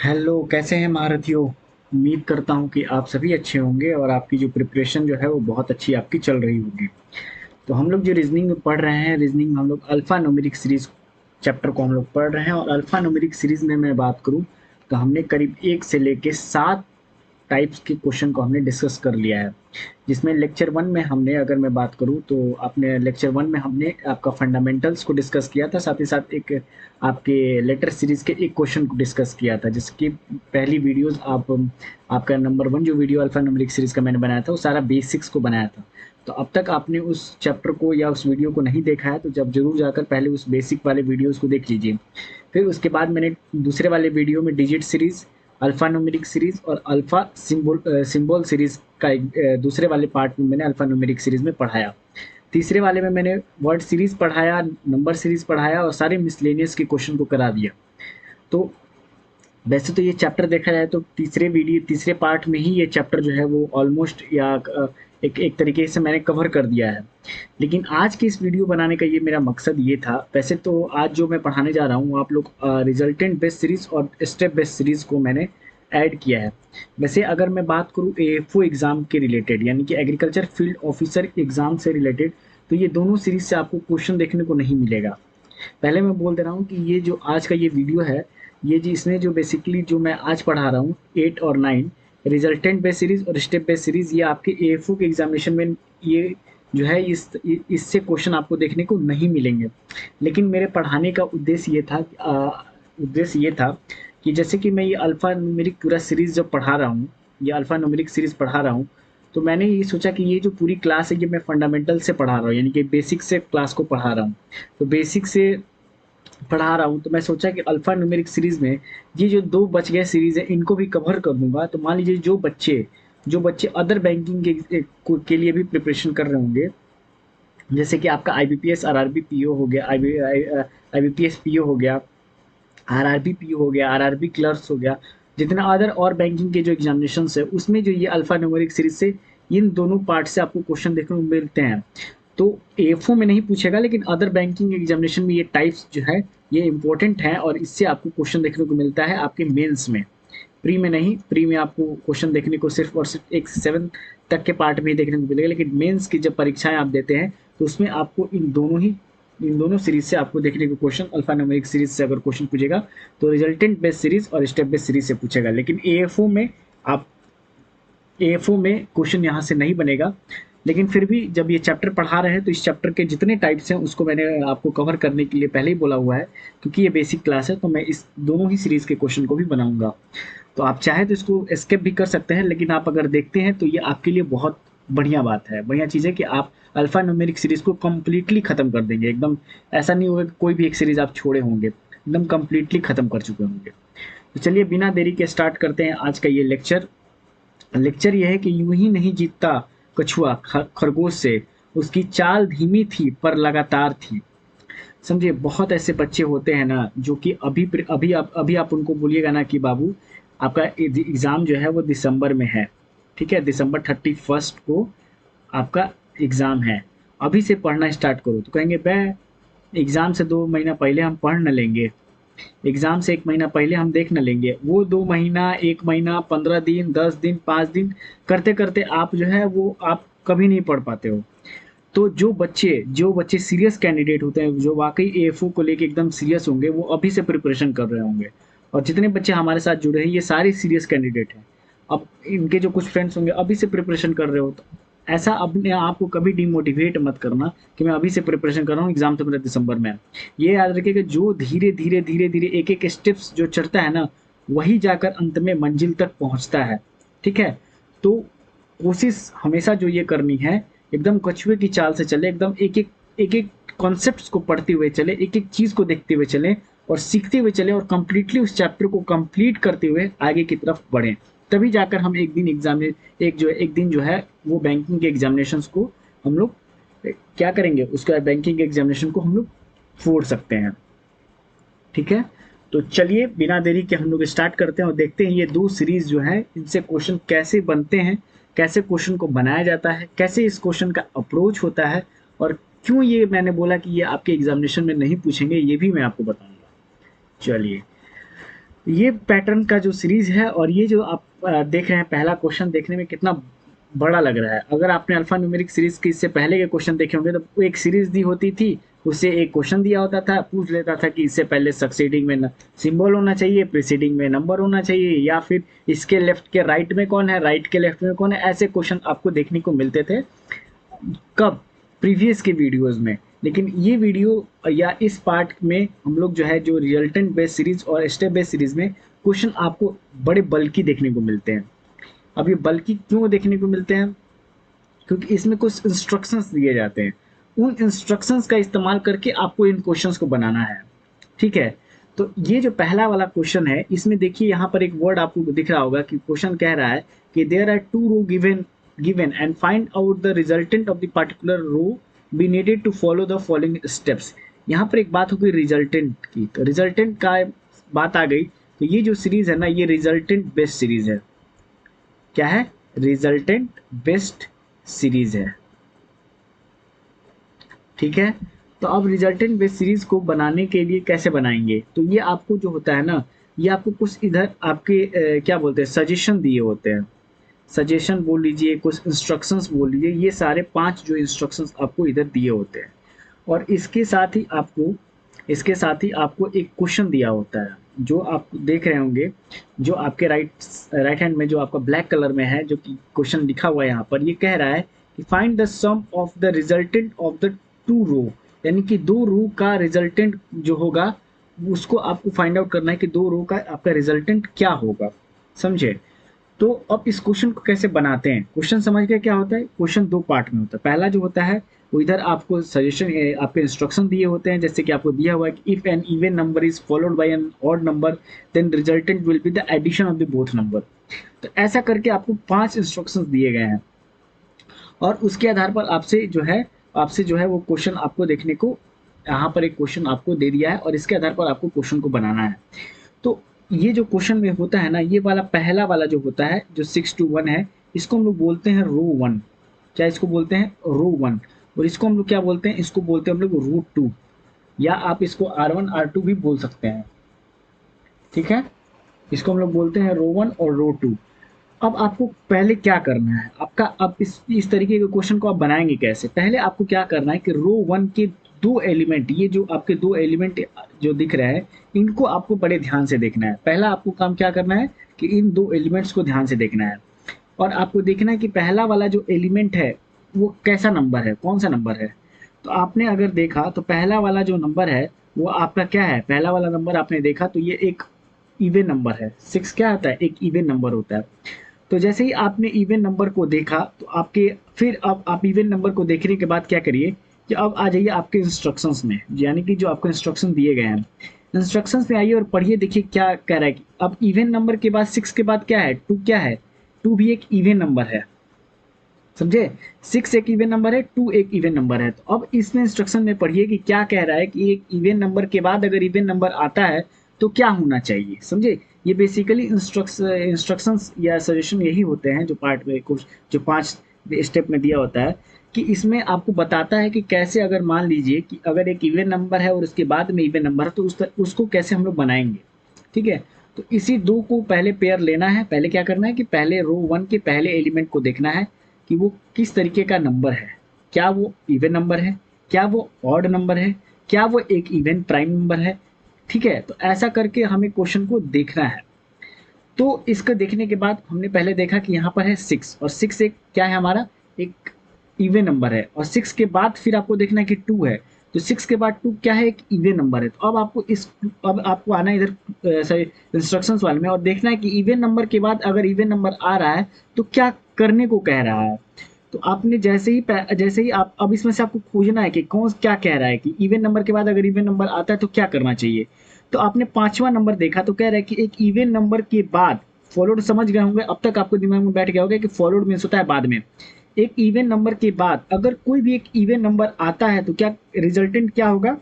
Hello, कैसे हैं महारथियों। उम्मीद करता हूँ कि आप सभी अच्छे होंगे और आपकी जो प्रिपरेशन जो है वो बहुत अच्छी आपकी चल रही होगी। तो हम लोग जो रीजनिंग में पढ़ रहे हैं, रीजनिंग में हम लोग अल्फा न्यूमेरिक सीरीज चैप्टर को हम लोग पढ़ रहे हैं। और अल्फा न्यूमेरिक सीरीज में मैं बात करूँ तो हमने करीब 1 से लेके 7 टाइप्स के क्वेश्चन को हमने डिस्कस कर लिया है। जिसमें लेक्चर 1 में हमने, अगर मैं बात करूँ तो आपने लेक्चर 1 में हमने आपका फंडामेंटल्स को डिस्कस किया था, साथ ही साथ एक आपके लेटर सीरीज के एक क्वेश्चन को डिस्कस किया था, जिसकी पहली वीडियोस आपका नंबर 1 जो वीडियो अल्फा न्यूमेरिक सीरीज का मैंने बनाया था वो सारा बेसिक्स को बनाया था। तो अब तक आपने उस चैप्टर को या उस वीडियो को नहीं देखा है तो जब जरूर जाकर पहले उस बेसिक वाले वीडियोस को देख लीजिए। फिर उसके बाद मैंने दूसरे वाले वीडियो में digit series, alpha numeric series और अल्फा सिंबल सीरीज का एक दूसरे वाले पार्ट में मैंने अल्फा न्यूमेरिक सीरीज में पढ़ाया। तीसरे वाले में मैंने वर्ड सीरीज पढ़ाया, नंबर सीरीज पढ़ाया और सारे मिसलेनियस के क्वेश्चन को करा दिया। तो वैसे तो ये चैप्टर देखा जाए तो तीसरे पार्ट में ही ये चैप्टर जो है वो ऑलमोस्ट या एक तरीके से मैंने कवर कर दिया है। लेकिन आज की इस वीडियो बनाने का ये मेरा मकसद ये था। वैसे तो आज जो मैं पढ़ाने जा रहा हूँ आप लोग रिजल्टेंट बेस्ड सीरीज और स्टेप बेस्ड सीरीज को मैंने ऐड किया है। वैसे अगर मैं बात करूँ एएफओ एग्ज़ाम के रिलेटेड, यानी कि एग्रीकल्चर फील्ड ऑफिसर एग्ज़ाम से रिलेटेड, तो ये दोनों सीरीज से आपको क्वेश्चन देखने को नहीं मिलेगा। पहले मैं बोल दे रहा हूँ कि ये जो आज का ये वीडियो है, ये जी इसने जो बेसिकली जो मैं आज पढ़ा रहा हूँ 8 और 9 रिजल्टेंट बेस्ड सीरीज और स्टेप बेस्ड सीरीज, ये आपके एएफओ के एग्जामिनेशन में ये जो है इससे क्वेश्चन आपको देखने को नहीं मिलेंगे। लेकिन मेरे पढ़ाने का उद्देश्य ये था कि जैसे कि मैं ये अल्फा न्यूमेरिक पूरा सीरीज जब पढ़ा रहा हूँ, ये अल्फा न्यूमेरिक सीरीज पढ़ा रहा हूँ, तो मैंने ये सोचा कि ये जो पूरी क्लास है ये मैं फंडामेंटल से पढ़ा रहा हूँ, यानी कि बेसिक से क्लास को पढ़ा रहा हूँ। तो बेसिक से पढ़ा रहा हूँ तो मैं सोचा कि अल्फा न्यूमेरिक सीरीज में ये जो 2 बच गए सीरीज है इनको भी कवर कर दूंगा। तो मान लीजिए जो बच्चे अदर बैंकिंग के लिए भी प्रिपरेशन कर रहे होंगे, जैसे कि आपका आईबीपीएस आरआरबी पीओ हो गया, आईबीपीएस पीओ हो गया, आरआरबी पीओ हो गया, आरआरबी क्लर्क्स हो गया, जितना अदर और बैंकिंग के जो एग्जामिनेशन है उसमें जो ये अल्फा न्यूमेरिक सीरीज से इन दोनों पार्ट से आपको क्वेश्चन देखने को मिलते हैं। तो एएफओ में नहीं पूछेगा, लेकिन अदर बैंकिंग एग्जामिनेशन में ये टाइप्स जो है ये इंपॉर्टेंट है और इससे आपको क्वेश्चन देखने को मिलता है आपके मेंस में। प्री में नहीं, प्री में आपको क्वेश्चन देखने को सिर्फ और सिर्फ एक 7 तक के पार्ट में ही देखने को मिलेगा, लेकिन मेंस की जब परीक्षाएं आप देते हैं तो उसमें आपको इन दोनों सीरीज से आपको देखने को क्वेश्चन, अल्फा न्यूमेरिक सीरीज से अगर क्वेश्चन पूछेगा तो रिजल्टेंट बेस्ड सीरीज और स्टेप बेस्ड सीरीज से पूछेगा। लेकिन आप एएफओ में क्वेश्चन यहाँ से नहीं बनेगा। लेकिन फिर भी जब ये चैप्टर पढ़ा रहे हैं तो इस चैप्टर के जितने टाइप्स हैं उसको मैंने आपको कवर करने के लिए पहले ही बोला हुआ है, क्योंकि ये बेसिक क्लास है तो मैं इस दोनों ही सीरीज के क्वेश्चन को भी बनाऊंगा। तो आप चाहे तो इसको स्किप भी कर सकते हैं, लेकिन आप अगर देखते हैं तो ये आपके लिए बहुत बढ़िया बात है, बढ़िया चीज़ है कि आप अल्फा न्यूमेरिक सीरीज को कम्प्लीटली खत्म कर देंगे। एकदम ऐसा नहीं होगा कि कोई भी एक सीरीज आप छोड़े होंगे, एकदम कम्प्लीटली खत्म कर चुके होंगे। तो चलिए बिना देरी के स्टार्ट करते हैं आज का ये लेक्चर। लेक्चर यह है कि यूं ही नहीं जीतता कछुआ खरगोश से, उसकी चाल धीमी थी पर लगातार थी। समझिए, बहुत ऐसे बच्चे होते हैं ना जो कि अभी आप उनको बोलिएगा ना कि बाबू आपका एग्जाम जो है वो दिसंबर में है, ठीक है, दिसंबर 31 को आपका एग्जाम है, अभी से पढ़ना स्टार्ट करो, तो कहेंगे बे एग्जाम से 2 महीना पहले हम पढ़ न लेंगे, एग्जाम से 1 महीना पहले हम देख न लेंगे। वो 2 महीना, 1 महीना, 15 दिन, 10 दिन, 5 दिन करते करते आप जो है वो आप कभी नहीं पढ़ पाते हो। तो जो बच्चे सीरियस कैंडिडेट होते हैं, जो वाकई एएफओ को लेके एकदम सीरियस होंगे, वो अभी से प्रिपरेशन कर रहे होंगे। और जितने बच्चे हमारे साथ जुड़े हैं ये सारे सीरियस कैंडिडेट हैं। अब इनके जो कुछ फ्रेंड्स होंगे अभी से प्रिपरेशन कर रहे हो, तो ऐसा अपने आप को कभी डिमोटिवेट मत करना कि मैं अभी से प्रिपरेशन कर रहा हूँ, एग्जाम तो मेरा दिसंबर में है। ये याद रखिए कि जो धीरे धीरे एक एक स्टेप्स जो चढ़ता है ना, वही जाकर अंत में मंजिल तक पहुंचता है। ठीक है, तो कोशिश हमेशा जो ये करनी है, एकदम कछुए की चाल से चले, एकदम एक एक कॉन्सेप्ट्स को पढ़ते हुए चले, एक एक चीज को देखते हुए चले और सीखते हुए चले और कंप्लीटली उस चैप्टर को कंप्लीट करते हुए आगे की तरफ बढ़ें। तभी जाकर हम एक दिन जो है वो बैंकिंग के एग्जामिनेशंस को हम लोग क्या करेंगे, उसका बैंकिंग के एग्जामिनेशन को हम लोग फोड़ सकते हैं। ठीक है, तो चलिए बिना देरी के हम लोग स्टार्ट करते हैं और देखते हैं ये 2 सीरीज जो है इनसे क्वेश्चन कैसे बनते हैं, कैसे क्वेश्चन को बनाया जाता है, कैसे इस क्वेश्चन का अप्रोच होता है और क्यों ये मैंने बोला कि ये आपके एग्जामिनेशन में नहीं पूछेंगे, ये भी मैं आपको बताऊंगा। चलिए, ये पैटर्न का जो सीरीज है, और ये जो आप देख रहे हैं पहला क्वेश्चन देखने में कितना बड़ा लग रहा है। अगर आपने अल्फा न्यूमेरिक सीरीज के इससे पहले के क्वेश्चन देखे होंगे तो एक सीरीज दी होती थी, उससे एक क्वेश्चन दिया होता था, पूछ लेता था कि इससे पहले सक्सीडिंग में सिंबल होना चाहिए, प्रीसीडिंग में नंबर होना चाहिए, या फिर इसके लेफ्ट के राइट में कौन है, राइट के लेफ्ट में कौन है। ऐसे क्वेश्चन आपको देखने को मिलते थे कब, प्रीवियस के वीडियोस में। लेकिन ये वीडियो या इस पार्ट में हम लोग जो है जो रिजल्टेंट बेस्ड सीरीज और स्टेप बेस्ड सीरीज में क्वेश्चन आपको बड़े बल्कि देखने को मिलते हैं। अब ये बल्कि क्यों देखने को मिलते हैं? क्योंकि इसमें कुछ इंस्ट्रक्शंस दिए जाते हैं, उन इंस्ट्रक्शंस का इस्तेमाल करके आपको इन क्वेश्चंस को बनाना है। ठीक है, तो ये जो पहला वाला क्वेश्चन है, इसमें देखिए यहाँ पर एक वर्ड आपको दिख रहा होगा कि क्वेश्चन कह रहा है कि there are two row given and find out the resultant of the particular row be needed to follow the following steps. यहाँ पर एक बात हो गई रिजल्टेंट की, तो रिजल्टेंट का बात आ गई। तो ये जो सीरीज है ना, ये रिजल्टेंट बेस्ड सीरीज है। क्या है? रिजल्टेंट बेस्ड सीरीज है। ठीक है, तो अब रिजल्टेंट बेस्ड सीरीज को बनाने के लिए कैसे बनाएंगे? तो ये आपको जो होता है ना, ये आपको कुछ इधर आपके क्या बोलते हैं, सजेशन दिए होते हैं। सजेशन बोल लीजिए, कुछ इंस्ट्रक्शंस बोल लीजिए, ये सारे 5 जो इंस्ट्रक्शंस आपको इधर दिए होते हैं। और इसके साथ ही आपको एक क्वेश्चन दिया होता है, जो आप देख रहे होंगे, जो आपके राइट हैंड में जो आपका ब्लैक कलर में है, जो कि क्वेश्चन लिखा हुआ है यहाँ पर। ये कह रहा है कि find the sum of the resultant of the 2 row, यानी कि 2 रो का रिजल्टेंट जो होगा उसको आपको फाइंड आउट करना है कि 2 रो का आपका रिजल्टेंट क्या होगा। समझे? तो अब इस क्वेश्चन को कैसे बनाते हैं? क्वेश्चन समझ गए क्या होता है? क्वेश्चन 2 पार्ट में होता है। पहला जो होता है वो इधर आपको सजेशन, आपके इंस्ट्रक्शन दिए होते हैं, जैसे कि आपको दिया हुआ है कि if an even number is followed by an odd number then resultant will be the addition of the both number. तो ऐसा करके आपको 5 इंस्ट्रक्शंस दिए गए हैं, और उसके आधार पर आपसे जो है वो क्वेश्चन आपको देखने को, यहाँ पर एक क्वेश्चन आपको दे दिया है, और इसके आधार पर आपको क्वेश्चन को बनाना है। तो ये जो क्वेश्चन में होता है ना, ये वाला पहला वाला जो होता है, जो 6 to 1 है, इसको हम लोग बोलते हैं रो 1। क्या इसको बोलते हैं? रो 1। और इसको हम लोग क्या बोलते हैं? इसको बोलते हैं हम लोग रूट 2, या आप इसको R1 R2 भी बोल सकते हैं। ठीक है, इसको हम लोग बोलते हैं रो 1 और रो 2। अब आपको पहले क्या करना है आपका, अब इस तरीके के क्वेश्चन को आप बनाएंगे कैसे? पहले आपको क्या करना है कि रो 1 के 2 एलिमेंट, ये जो आपके 2 एलिमेंट जो दिख रहे हैं, इनको आपको बड़े ध्यान से देखना है। पहला आपको काम क्या करना है कि इन 2 एलिमेंट्स को ध्यान से देखना है, और आपको देखना है कि पहला वाला जो एलिमेंट है वो कैसा नंबर है, कौन सा नंबर है। तो आपने अगर देखा तो पहला वाला जो नंबर है वो आपका क्या है? पहला वाला नंबर आपने देखा तो ये एक इवन नंबर है। 6 क्या होता है? एक इवन नंबर होता है। तो जैसे ही आपने इवन नंबर को देखा तो आपके, फिर अब आप इवन नंबर को देखने के बाद क्या करिए कि अब आ जाइए आपके इंस्ट्रक्शंस में, यानी कि जो आपको इंस्ट्रक्शन दिए गए हैं, इंस्ट्रक्शंस में आइए और पढ़िए। देखिए क्या कह रहा है कि अब इवन नंबर के बाद 6 के बाद क्या है? 2 क्या है? 2 भी एक इवन नंबर है। समझे? 6 एक इवन नंबर है, 2 एक इवन नंबर है। तो अब इसमें इंस्ट्रक्शन में पढ़िए कि क्या कह रहा है कि एक इवन नंबर के बाद अगर इवन नंबर आता है तो क्या होना चाहिए। समझे? ये बेसिकली इंस्ट्रक्शंस या सजेशन यही होते हैं, जो पार्ट में कुछ जो 5 स्टेप में दिया होता है, कि इसमें आपको बताता है कि कैसे, अगर मान लीजिए कि अगर एक इवन नंबर है और उसके बाद में इवन नंबर है, तो उसको कैसे हम लोग बनाएंगे। ठीक है, तो इसी 2 को पहले पेयर लेना है। पहले क्या करना है कि पहले रो 1 के पहले एलिमेंट को देखना है कि वो किस तरीके का नंबर है। क्या वो इवन नंबर है? क्या वो ऑड नंबर है? क्या वो एक इवन प्राइम नंबर है? ठीक है, तो ऐसा करके हमें क्वेश्चन को देखना है। तो इसको देखने के बाद हमने पहले देखा कि यहाँ पर है 6, और 6 एक क्या है हमारा? एक इवन नंबर है। और 6 के बाद फिर आपको देखना है कि 2 है, तो 6 के बाद 2 क्या है? एक इवन नंबर है। तो अब आपको आना है इधर इंस्ट्रक्शंस वाले में, और देखना है कि इवन नंबर के बाद अगर इवन नंबर आ रहा है तो क्या करने को कह रहा है। तो आपने जैसे ही आप, अब इसमें से आपको खोजना है कि कौन क्या कह रहा है कि इवन नंबर के बाद अगर इवन नंबर आता है तो क्या करना चाहिए। तो आपने 5वां नंबर देखा तो कह रहा है कि एक इवन नंबर के बाद फॉलोड, समझ गए होंगे अब तक, आपको दिमाग में बैठ गया होगा कि फॉलोड मीन्स होता है बाद में। एक इवन नंबर के बाद अगर कोई भी एक इवन नंबर आता है तो क्या रिजल्टेंट क्या होगा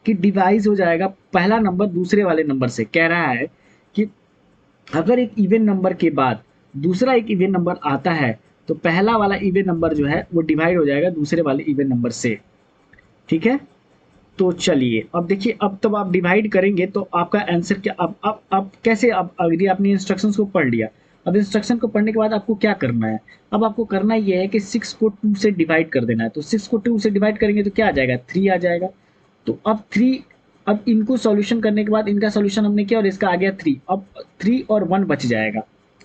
कि डिवाइज हो जाएगा पहला नंबर दूसरे वाले नंबर से। कह रहा है कि अगर एक इवन नंबर के बाद दूसरा एक इवन नंबर आता है तो पहला वाला इवन नंबर जो है वो डिवाइड हो जाएगा दूसरे वाले इवन नंबर से। ठीक है, तो चलिए अब देखिए, अब तब आप डिवाइड करेंगे तो आपका आंसर क्या, अब कैसे, अब अगर आपने इंस्ट्रक्शंस को पढ़ लिया, अब इंस्ट्रक्शन को पढ़ने के बाद आपको क्या करना है, अब आपको करना ये है कि 6 को 2 से डिवाइड कर देना है। तो 6 को 2 से डिवाइड करेंगे तो क्या आ जाएगा, 3 आ जाएगा। तो अब 3, अब इनको सॉल्यूशन करने के बाद इनका सॉल्यूशन हमने किया और इसका आ गया 3, अब 3 और 1 बच जाएगा,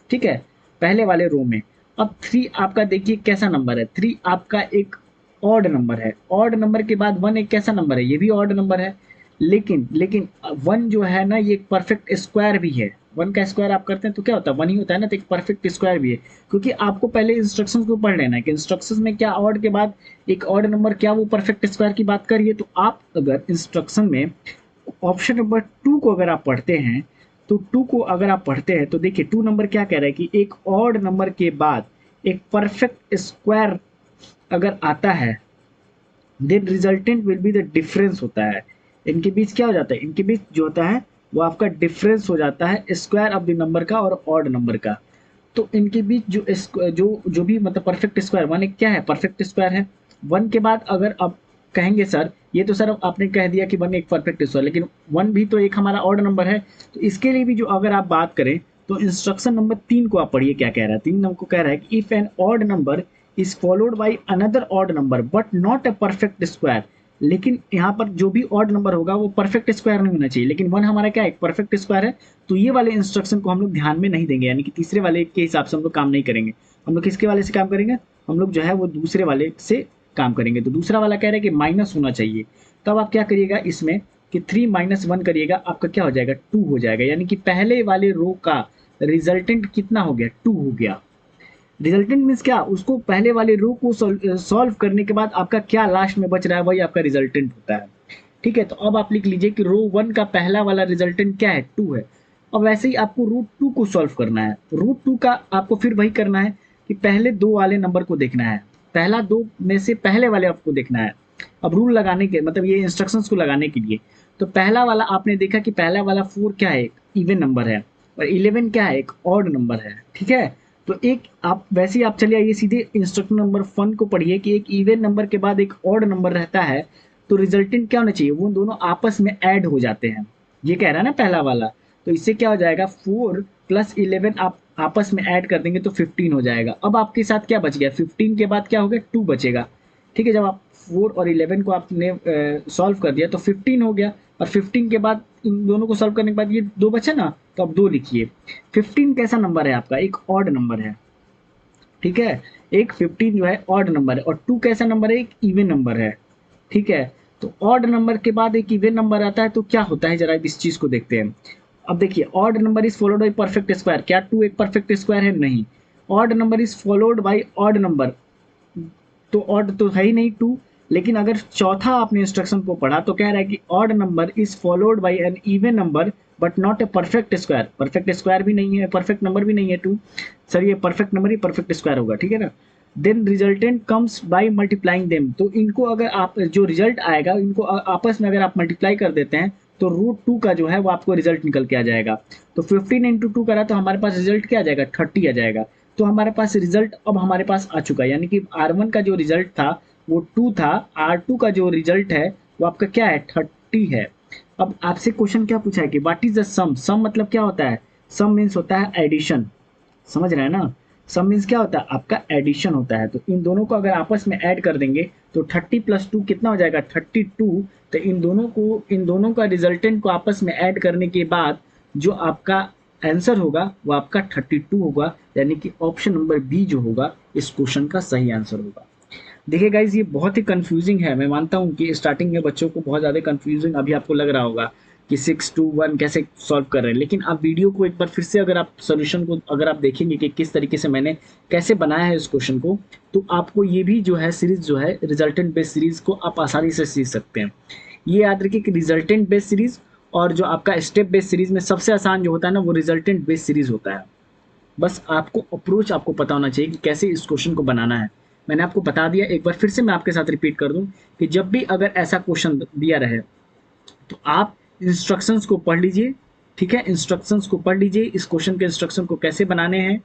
ठीक है, पहले वाले रो में। अब 3 आपका देखिए कैसा नंबर है, 3 आपका एक ऑड नंबर है, ऑड नंबर के बाद 1 एक कैसा नंबर है, ये भी ऑड नंबर है। लेकिन लेकिन 1 जो है ना, ये एक परफेक्ट स्क्वायर भी है। 1 का स्क्वायर आप करते हैं तो क्या होता है, 1 ही होता है ना, तो एक परफेक्ट स्क्वायर भी है। क्योंकि आपको पहले इंस्ट्रक्शंस को पढ़ लेना है कि इंस्ट्रक्शंस में क्या ऑड के बाद एक ऑड नंबर, क्या वो परफेक्ट स्क्वायर की बात करिए। तो आप अगर इंस्ट्रक्शन में ऑप्शन नंबर 2 को अगर आप पढ़ते हैं, तो 2 को अगर आप पढ़ते हैं तो देखिए 2 नंबर क्या कह रहा है कि एक ऑड नंबर के बाद एक परफेक्ट स्क्वायर अगर आता है, then resultant will be the difference होता है। इनके बीच क्या हो जाता है, इनके बीच जो होता है वो आपका डिफरेंस हो जाता है, स्क्वायर ऑफ द नंबर का और ऑड नंबर का। तो इनके बीच जो भी मतलब परफेक्ट स्क्वायर, वन एक क्या है, परफेक्ट स्क्वायर है। वन के बाद अगर आप कहेंगे सर, ये तो सर आपने कह दिया कि वन एक परफेक्ट स्क्वायर, लेकिन वन भी तो एक हमारा ऑड नंबर है। तो इसके लिए भी जो अगर आप बात करें तो इंस्ट्रक्शन नंबर 3 को आप पढ़िए क्या कह रहा है। 3 नंबर को कह रहा है कि if an odd number is followed by another odd number but not a perfect square, लेकिन यहाँ पर जो भी ऑड नंबर होगा वो परफेक्ट स्क्वायर नहीं होना चाहिए, लेकिन वन हमारा क्या है, एक परफेक्ट स्क्वायर है। तो ये वाले इंस्ट्रक्शन को हम लोग ध्यान में नहीं देंगे, यानी कि तीसरे वाले के हिसाब से हम लोग काम नहीं करेंगे। हम लोग किसके वाले से काम करेंगे, हम लोग जो है वो दूसरे वाले से काम करेंगे। तो दूसरा वाला कह रहा है कि माइनस होना चाहिए। तब आप क्या करिएगा इसमें कि 3 माइनस 1 करिएगा, आपका क्या हो जाएगा, 2 हो जाएगा। यानी कि पहले वाले रो का रिजल्टेंट कितना हो गया, 2 हो गया। रिजल्टेंट मीन्स क्या, उसको पहले वाले रो को सॉल्व करने के बाद आपका क्या लास्ट में बच रहा है, वही आपका रिजल्टेंट होता है। ठीक है, तो अब आप लिख लीजिए कि रो 1 का पहला वाला रिजल्टेंट क्या है, 2 है। अब वैसे ही आपको रूट 2 को सॉल्व करना है। रूट 2 का आपको फिर वही करना है कि पहले दो वाले नंबर को देखना है, पहला दो में से पहले वाले आपको देखना है। अब रूल लगाने के मतलब ये इंस्ट्रक्शंस को लगाने के लिए, तो पहला वाला आपने देखा कि पहला वाला 4 क्या है, इवन नंबर है, और 11 क्या है, एक ऑड नंबर है। ठीक है, तो एक आप वैसे ही आप चलिए आइए सीधे इंस्ट्रक्शन नंबर 1 को पढ़िए कि एक इवन नंबर के बाद एक ऑड नंबर रहता है, तो रिजल्टेंट क्या होना चाहिए, वो दोनों आपस में ऐड हो जाते हैं। ये कह रहा है ना पहला वाला, तो इससे क्या हो जाएगा, 4 प्लस 11 आप आपस में ऐड कर देंगे तो 15 हो जाएगा। अब आपके साथ क्या बच गया, 15 के बाद क्या हो गया, 2 बचेगा। ठीक है, जब आप 4 और 11 को आपने सॉल्व कर दिया तो 15 हो गया, और 15 के बाद इन दोनों को सॉल्व करने के बाद ये 2 बचा ना, तो अब 2 लिखिए। 15 कैसा नंबर है आपका, एक ऑड नंबर है। ठीक है, एक 15 जो है ऑड नंबर है, और 2 कैसा नंबर है, एक इवन नंबर है। ठीक है, तो ऑड नंबर के बाद एक इवन नंबर आता है तो क्या होता है, जरा इस चीज को देखते हैं। अब देखिए, odd number is followed by perfect square, क्या 2 एक परफेक्ट स्क्वायर है, नहीं। Odd number is followed by odd number, तो ऑड तो है ही नहीं 2। लेकिन अगर चौथा आपने इंस्ट्रक्शन को पढ़ा तो कह रहा है कि odd number is followed by an even number but not a perfect square, perfect square भी नहीं है, परफेक्ट नंबर भी नहीं है 2। सर ये परफेक्ट नंबर ही परफेक्ट स्क्वायर होगा, ठीक है ना। Then resultant comes by multiplying them, तो इनको अगर आप जो रिजल्ट आएगा इनको आपस में अगर आप मल्टीप्लाई कर देते हैं तो रूट 2 का जो है वो आपको रिजल्ट निकल के आ जाएगा। तो 15 इंटू 2 करा तो हमारे पास रिजल्ट क्या आ जाएगा, 30 आ जाएगा। तो हमारे पास रिजल्ट अब हमारे पास आ चुका है, यानी कि R1 का जो रिजल्ट था वो 2 था, R2 का जो रिजल्ट है वो आपका क्या है, 30 है। अब आपसे क्वेश्चन क्या पूछा है कि व्हाट इज द सम, सम मतलब क्या होता है, सम मीन्स होता है एडिशन, समझ रहे हैं ना। सम मीन्स क्या होता है, आपका एडिशन होता है। तो इन दोनों को अगर आपस में ऐड कर देंगे तो 30 प्लस 2 कितना हो जाएगा, 32। तो इन दोनों का रिजल्टेंट को आपस में ऐड करने के बाद जो आपका आंसर होगा वो आपका 32 होगा, यानी कि ऑप्शन नंबर बी जो होगा इस क्वेश्चन का सही आंसर होगा। देखिए गाइज, ये बहुत ही कंफ्यूजिंग है, मैं मानता हूँ कि स्टार्टिंग में बच्चों को बहुत ज़्यादा कंफ्यूजिंग अभी आपको लग रहा होगा कि 6 2 1 कैसे सॉल्व कर रहे हैं। लेकिन आप वीडियो को एक बार फिर से अगर आप सोल्यूशन को अगर आप देखेंगे कि किस तरीके से मैंने कैसे बनाया है इस क्वेश्चन को, तो आपको ये भी जो है सीरीज जो है रिजल्टेंट बेस्ड सीरीज को आप आसानी से सीख सकते हैं। ये याद रखिए कि रिजल्टेंट बेस्ड सीरीज और जो आपका स्टेप बेस्ड सीरीज में सबसे आसान जो होता है ना वो रिजल्टेंट बेस्ड सीरीज होता है। बस आपको अप्रोच आपको पता होना चाहिए कि कैसे इस क्वेश्चन को बनाना है। मैंने आपको बता दिया, एक बार फिर से मैं आपके साथ रिपीट कर दूं कि जब भी अगर ऐसा क्वेश्चन दिया रहे तो आप इंस्ट्रक्शंस को पढ़ लीजिए। ठीक है, इंस्ट्रक्शंस को पढ़ लीजिए, इस क्वेश्चन के इंस्ट्रक्शन को कैसे बनाने हैं।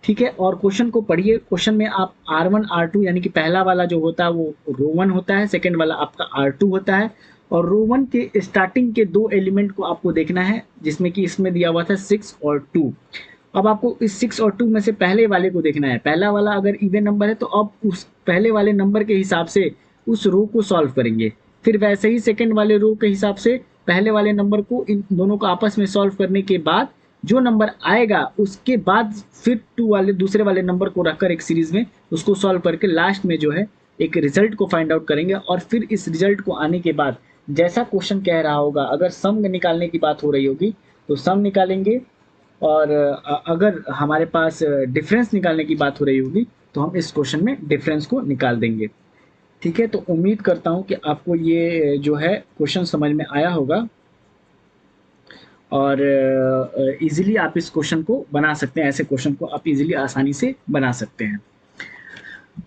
ठीक है, और क्वेश्चन को पढ़िए। क्वेश्चन में आप R1 R2 यानी कि पहला वाला जो होता है वो रो 1 होता है, सेकेंड वाला आपका R2 होता है, और रो वन के स्टार्टिंग के दो एलिमेंट को आपको देखना है, जिसमें कि इसमें दिया हुआ था 6 और 2। अब आपको इस 6 और 2 में से पहले वाले को देखना है। पहला वाला अगर इवन नंबर है तो अब उस पहले वाले नंबर के हिसाब से उस रो को सॉल्व करेंगे। फिर वैसे ही सेकंड वाले रो के हिसाब से पहले वाले नंबर को, इन दोनों को आपस में सॉल्व करने के बाद जो नंबर आएगा उसके बाद फिर टू वाले दूसरे वाले नंबर को रखकर एक सीरीज में उसको सॉल्व करके लास्ट में जो है एक रिजल्ट को फाइंड आउट करेंगे। और फिर इस रिजल्ट को आने के बाद जैसा क्वेश्चन कह रहा होगा, अगर सम निकालने की बात हो रही होगी तो सम निकालेंगे, और अगर हमारे पास डिफरेंस निकालने की बात हो रही होगी तो हम इस क्वेश्चन में डिफरेंस को निकाल देंगे। ठीक है, तो उम्मीद करता हूँ कि आपको ये जो है क्वेश्चन समझ में आया होगा और इजीली आप इस क्वेश्चन को बना सकते हैं। ऐसे क्वेश्चन को आप इजीली आसानी से बना सकते हैं।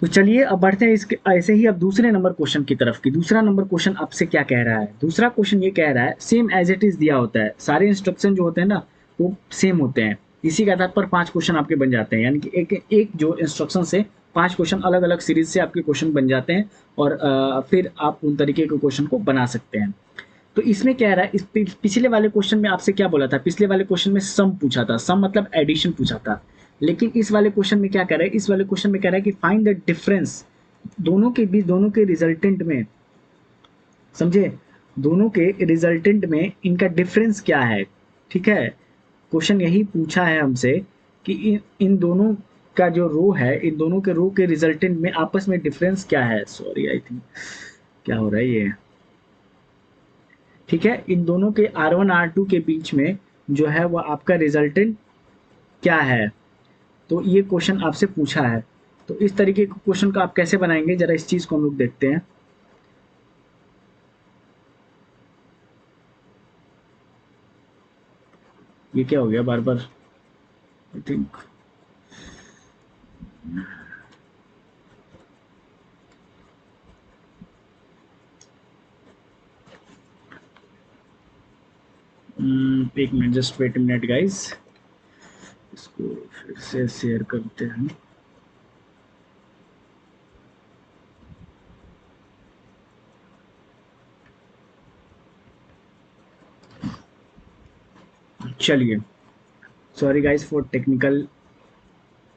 तो चलिए अब बढ़ते हैं इसके ऐसे ही अब दूसरे नंबर क्वेश्चन की तरफ। की दूसरा नंबर क्वेश्चन आपसे क्या कह रहा है? दूसरा क्वेश्चन ये कह रहा है सेम एज इट इज दिया होता है, सारे इंस्ट्रक्शन जो होते हैं ना वो सेम होते हैं। इसी के आधार पर 5 क्वेश्चन आपके बन जाते हैं, यानी कि एक जो इंस्ट्रक्शन से 5 क्वेश्चन अलग अलग सीरीज से आपके क्वेश्चन बन जाते हैं और फिर आप उन तरीके के क्वेश्चन को बना सकते हैं। तो इसमें क्या रहा है, इस पिछले वाले क्वेश्चन में आपसे क्या बोला था? पिछले वाले क्वेश्चन में सम पूछा था, सम मतलब एडिशन पूछा था। लेकिन इस वाले क्वेश्चन में क्या कह रहा है? इस वाले क्वेश्चन में कह रहा है कि फाइंड द डिफरेंस दोनों के बीच, दोनों के रिजल्टेंट में, समझे, दोनों के रिजल्टेंट में इनका डिफरेंस क्या है। ठीक है, क्वेश्चन यही पूछा है हमसे कि इन दोनों का जो रो है, इन दोनों के रो के रिजल्टेंट में आपस में डिफरेंस क्या है। सॉरी, आई थिंक क्या हो रहा है ये। ठीक है, इन दोनों के R1 R2 के बीच में जो है वो आपका रिजल्टेंट क्या है। तो ये क्वेश्चन आपसे पूछा है। तो इस तरीके के क्वेश्चन को आप कैसे बनाएंगे, जरा इस चीज को हम लोग देखते हैं। ये क्या हो गया बार बार, आई थिंक एक minute, just wait minute guys, इसको फिर से शेयर करते हैं। चलिए, सॉरी गाइस फॉर टेक्निकल,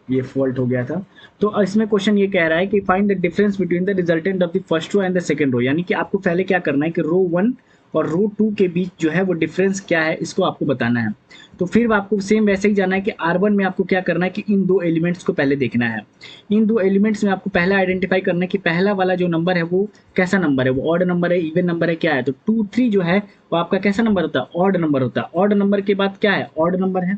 ये फॉल्ट हो गया था। तो इसमें क्वेश्चन ये कह रहा है कि find the difference between the resultant of the first row and the second row, यानी कि आपको पहले क्या करना है कि रो 1 और रो 2 के बीच जो है वो डिफरेंस क्या है, इसको आपको बताना है। तो फिर आपको सेम वैसे ही जाना है कि R1 में आपको क्या करना है कि इन दो एलिमेंट्स को पहले देखना है। इन दो एलिमेंट्स में आपको पहला आइडेंटिफाई करना है कि पहला वाला जो नंबर है वो कैसा नंबर है, वो ऑड नंबर है, इवन नंबर है, क्या है। तो 2 3 जो है वो आपका कैसा नंबर होता है? ऑड नंबर होता है। ऑड नंबर के बाद क्या है? ऑड नंबर है।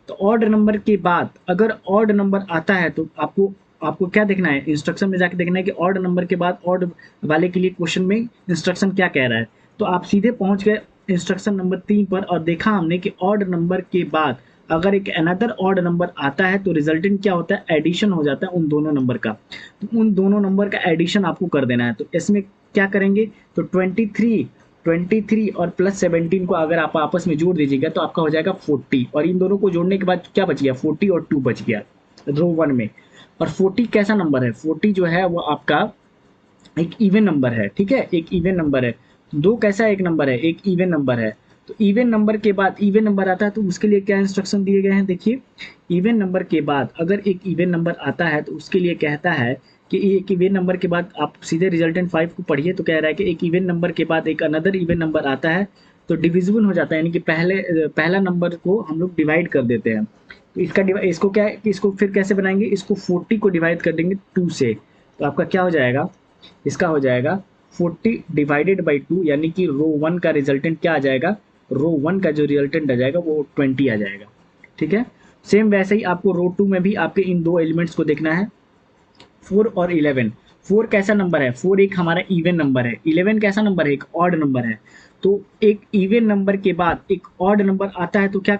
तो ऑड नंबर के बाद अगर ऑड नंबर आता है तो आपको आपको क्या देखना है? इंस्ट्रक्शन में जाके देखना है कि ऑड नंबर के बाद ऑड वाले के लिए क्वेश्चन में इंस्ट्रक्शन क्या कह रहा है। तो आप सीधे पहुंच गए इंस्ट्रक्शन नंबर 3 पर और देखा हमने कि ऑड नंबर के बाद अगर एक अनदर ऑड नंबर आता है तो रिजल्टेंट क्या होता है? एडिशन हो जाता है उन दोनों नंबर का। तो उन दोनों नंबर का एडिशन आपको कर देना है। तो इसमें क्या करेंगे? तो 23 और प्लस 17 को अगर आप आपस में जोड़ दीजिएगा तो आपका हो जाएगा 40, और इन दोनों को जोड़ने के बाद क्या बच गया? 40 और 2 बच गया रो 1 में। और 40 कैसा नंबर है? 40 जो है वो आपका एक इवन नंबर है। ठीक है, एक इवन नंबर है। दो कैसा एक नंबर है? एक इवन नंबर है। तो इवन नंबर के बाद इवन नंबर आता है तो उसके लिए क्या इंस्ट्रक्शन दिए गए हैं? देखिए, इवन नंबर के बाद अगर एक इवन नंबर आता है तो उसके लिए कहता है कि एक इवन नंबर के बाद आप सीधे रिजल्टेंट 5 को पढ़िए, तो कह रहा है कि एक इवन नंबर के बाद एक अनदर इवन नंबर आता है तो डिविजिबल हो जाता है, यानी कि पहला नंबर को हम लोग डिवाइड कर देते हैं। तो इसको क्या है कि इसको फिर कैसे बनाएंगे? इसको 40 को डिवाइड कर देंगे 2 से, तो आपका क्या हो जाएगा? इसका हो जाएगा 40 डिवाइडेड बाई 2, यानी कि रो 1 का रिजल्टेंट क्या आ जाएगा? रो 1 का जो रिजल्टेंट आ जाएगा वो 20 आ जाएगा। ठीक है, सेम वैसे ही आपको रो 2 में भी आपके इन दो एलिमेंट्स को देखना है, 4 और 11। 4 कैसा नंबर है? 4 एक हमारा इवन नंबर है। 11 कैसा नंबर है? एक ऑड नंबर है। तो एक इवन नंबर के बाद एक ऑड नंबर आता है तो क्या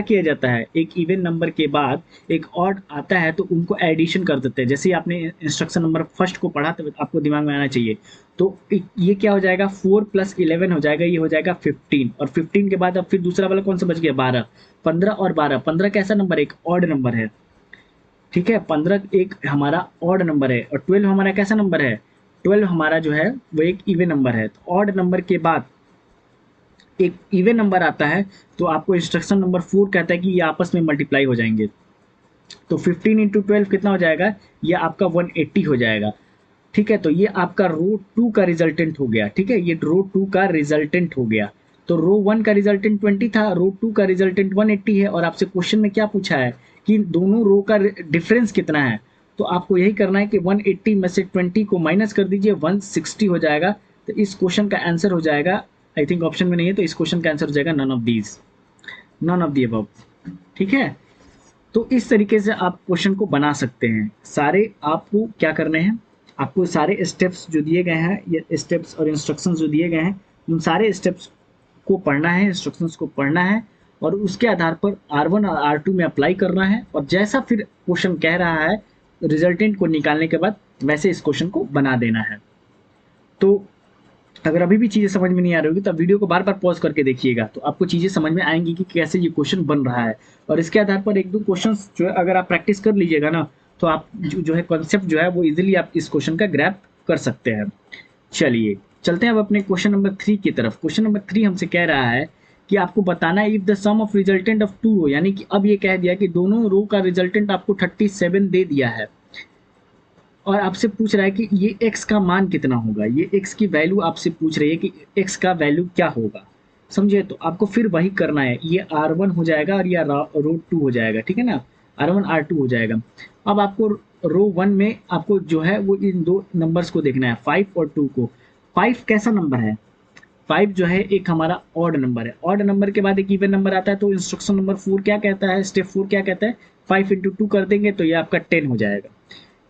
किया जाता है? एक इवन नंबर के बाद एक ऑड आता है तो उनको एडिशन कर देते हैं। जैसे ही आपने इंस्ट्रक्शन नंबर फर्स्ट को पढ़ा तो आपको दिमाग में आना चाहिए। तो ये क्या हो जाएगा? 4 + 11 हो जाएगा, ये हो जाएगा 15। और 15 के बाद अब फिर दूसरा वाला कौन सा बच गया? 12। 15 और 12, 15 कैसा नंबर है? एक ऑड नंबर है। ठीक है, 15 एक हमारा ऑड नंबर है। और 12 हमारा कैसा नंबर है? 12 हमारा जो है वो एक इवन नंबर है। तो ऑड नंबर के बाद एक इवन नंबर आता है, तो आपको इंस्ट्रक्शन नंबर 4 कहता है कि ये आपस में मल्टीप्लाई हो जाएंगे। तो 15 इंटू 12 कितना हो जाएगा, ये आपका 180 हो जाएगा। ठीक है, तो ये आपका रो 2 का रिजल्टेंट हो गया। ठीक है, ये रो 2 का रिजल्टेंट हो गया। तो रो 1 का रिजल्टेंट 20 था, रो 2 का रिजल्टेंट 180 है, और आपसे क्वेश्चन में क्या पूछा है कि दोनों रो का डिफरेंस कितना है। तो आपको यही करना है कि 180 में से 20 को माइनस कर दीजिए, 160 हो जाएगा। तो इस क्वेश्चन का आंसर हो जाएगा, आई थिंक ऑप्शन में नहीं है, तो इस क्वेश्चन का आंसर हो जाएगा none of these, none of the above. ठीक है, तो इस तरीके से आप क्वेश्चन को बना सकते हैं। सारे आपको क्या करने हैं, आपको सारे स्टेप्स जो दिए गए हैं, ये स्टेप्स और इंस्ट्रक्शंस जो दिए गए हैं, उन सारे स्टेप्स को पढ़ना है, इंस्ट्रक्शंस को पढ़ना है, और उसके आधार पर R1 और R2 में अप्लाई करना है, और जैसा फिर क्वेश्चन कह रहा है रिजल्टेंट को निकालने के बाद वैसे इस क्वेश्चन को बना देना है। तो अगर अभी भी चीज़ें समझ में नहीं आ रही होगी तो वीडियो को बार बार पॉज करके देखिएगा, तो आपको चीज़ें समझ में आएंगी कि कैसे ये क्वेश्चन बन रहा है। और इसके आधार पर एक दो क्वेश्चन जो है अगर आप प्रैक्टिस कर लीजिएगा ना, तो आप जो है कॉन्सेप्ट जो है वो इजीली आप इस क्वेश्चन का ग्रैप कर सकते हैं। चलिए चलते हैं अब अपने क्वेश्चन नंबर 3 की तरफ। क्वेश्चन नंबर 3 हमसे कह रहा है कि आपको बताना है if the sum of resultant of two row, यानी कि अब ये कह दिया कि दोनों रो का रिजल्टेंट आपको 37 दे दिया है, और आपसे पूछ रहा है कि ये x का मान कितना होगा, ये x की वैल्यू आपसे पूछ रही है कि x का वैल्यू क्या होगा। समझे, तो आपको फिर वही करना है, ये R1 हो जाएगा और ये रो 2 हो जाएगा। ठीक है ना, R1 R2 हो जाएगा। अब आपको रो 1 में आपको जो है वो इन दो नंबर्स को देखना है, 5 और 2 को। 5 कैसा नंबर है, 5 जो है एक हमारा ऑड नंबर है। ऑड नंबर के बाद एक इवन नंबर आता है, तो इंस्ट्रक्शन नंबर 4 क्या कहता है, स्टेप 4 क्या कहता है, 5 इंटू 2 कर देंगे तो ये आपका 10 हो जाएगा।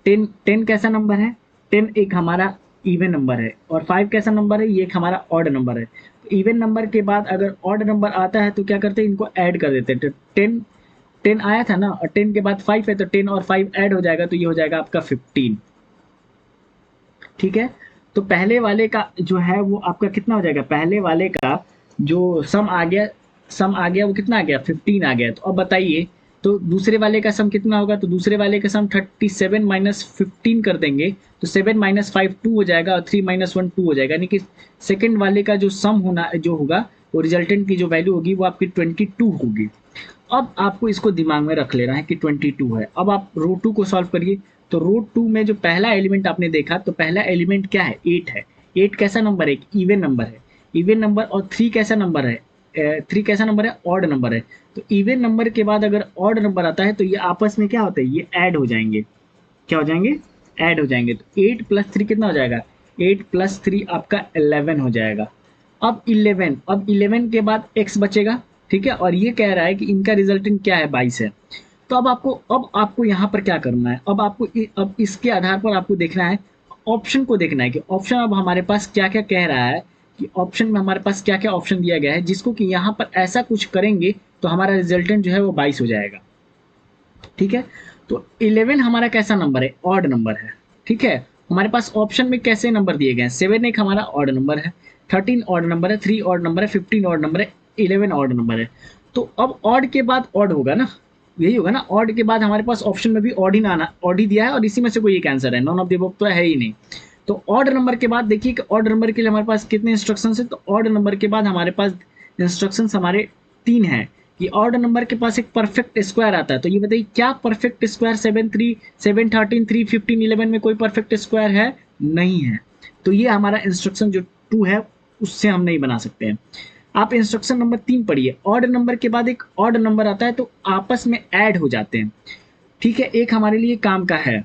10 कैसा नंबर है, 10 एक हमारा इवन नंबर है, और 5 कैसा नंबर है, ये एक हमारा ऑड नंबर है। तो इवन नंबर के बाद अगर ऑड नंबर आता है तो क्या करते हैं, इनको ऐड कर देते हैं। तो 10 आया था ना, और 10 के बाद 5 है, तो 10 और 5 ऐड हो जाएगा, तो ये हो जाएगा आपका 15। ठीक है, तो पहले वाले का जो है वो आपका कितना हो जाएगा, पहले वाले का जो सम आ गया वो कितना आ गया, 15 आ गया। तो अब बताइए, तो दूसरे वाले का सम कितना होगा, तो दूसरे वाले का सम 37 माइनस 15 कर देंगे, तो 7 माइनस 5 2 हो जाएगा, और 3 माइनस 1 2 हो जाएगा। यानी कि सेकेंड वाले का जो सम होना जो होगा, वो रिजल्टेंट की जो वैल्यू होगी वो आपकी 22 होगी। अब आपको इसको दिमाग में रख लेना है कि 22 है। अब आप रो 2 को सॉल्व करिए, तो रो 2 में जो पहला एलिमेंट आपने देखा, तो पहला एलिमेंट क्या है, 8 है। 8 कैसा नंबर है, एक इवन नंबर है, इवन नंबर। और 3 कैसा नंबर है, 3 कैसा नंबर है, ऑड नंबर है। तो इवन नंबर के बाद अगर ऑड नंबर आता है तो ये आपस में क्या होता है, ये ऐड हो जाएंगे। क्या हो जाएंगे, ऐड हो जाएंगे। तो 8 प्लस 3 कितना हो जाएगा, 8 प्लस 3 आपका 11 हो जाएगा। अब 11 के बाद x बचेगा। ठीक है, और ये कह रहा है कि इनका रिजल्टेंट क्या है, 22 है। तो अब आपको यहाँ पर क्या करना है, अब इसके आधार पर आपको देखना है, ऑप्शन को देखना है कि ऑप्शन अब हमारे पास क्या क्या कह रहा है, कि ऑप्शन में हमारे पास क्या क्या ऑप्शन दिया गया है, जिसको कि यहाँ पर ऐसा कुछ करेंगे तो हमारा रिजल्टेंट जो है वो 22 हो जाएगा। ठीक है, तो 11 हमारा कैसा नंबर है, ऑड नंबर है। ठीक है, हमारे पास ऑप्शन में कैसे नंबर दिए गए हैं, 7 एक हमारा ऑड नंबर है, 13 ऑड नंबर है, 3 ऑड नंबर है, 15 ऑड नंबर है, 11 ऑड नंबर है। तो अब ऑड के बाद ऑड होगा ना, यही होगा ना, ऑड के बाद हमारे पास ऑप्शन में भी ऑड ही ना आना, ऑड ही दिया है, और इसी में से कोई एक आंसर है, नॉन ऑफ द अबव तो है ही नहीं। तो ऑड नंबर के बाद देखिए कि ऑड नंबर के लिए हमारे पास कितने इंस्ट्रक्शन है, तो ऑड नंबर के बाद हमारे पास इंस्ट्रक्शन हमारे 3 हैं। कि ऑड नंबर के पास एक परफेक्ट स्क्वायर आता है, तो ये बताइए क्या परफेक्ट स्क्वायर 7 3 7 13 3 15 11 में कोई परफेक्ट स्क्वायर है, नहीं है। तो ये हमारा इंस्ट्रक्शन जो 2 है उससे हम नहीं बना सकते हैं। आप इंस्ट्रक्शन नंबर 3 पढ़िए, ऑड नंबर के बाद एक ऑड नंबर आता है तो आपस में ऐड हो जाते हैं। ठीक है, एक हमारे लिए काम का है।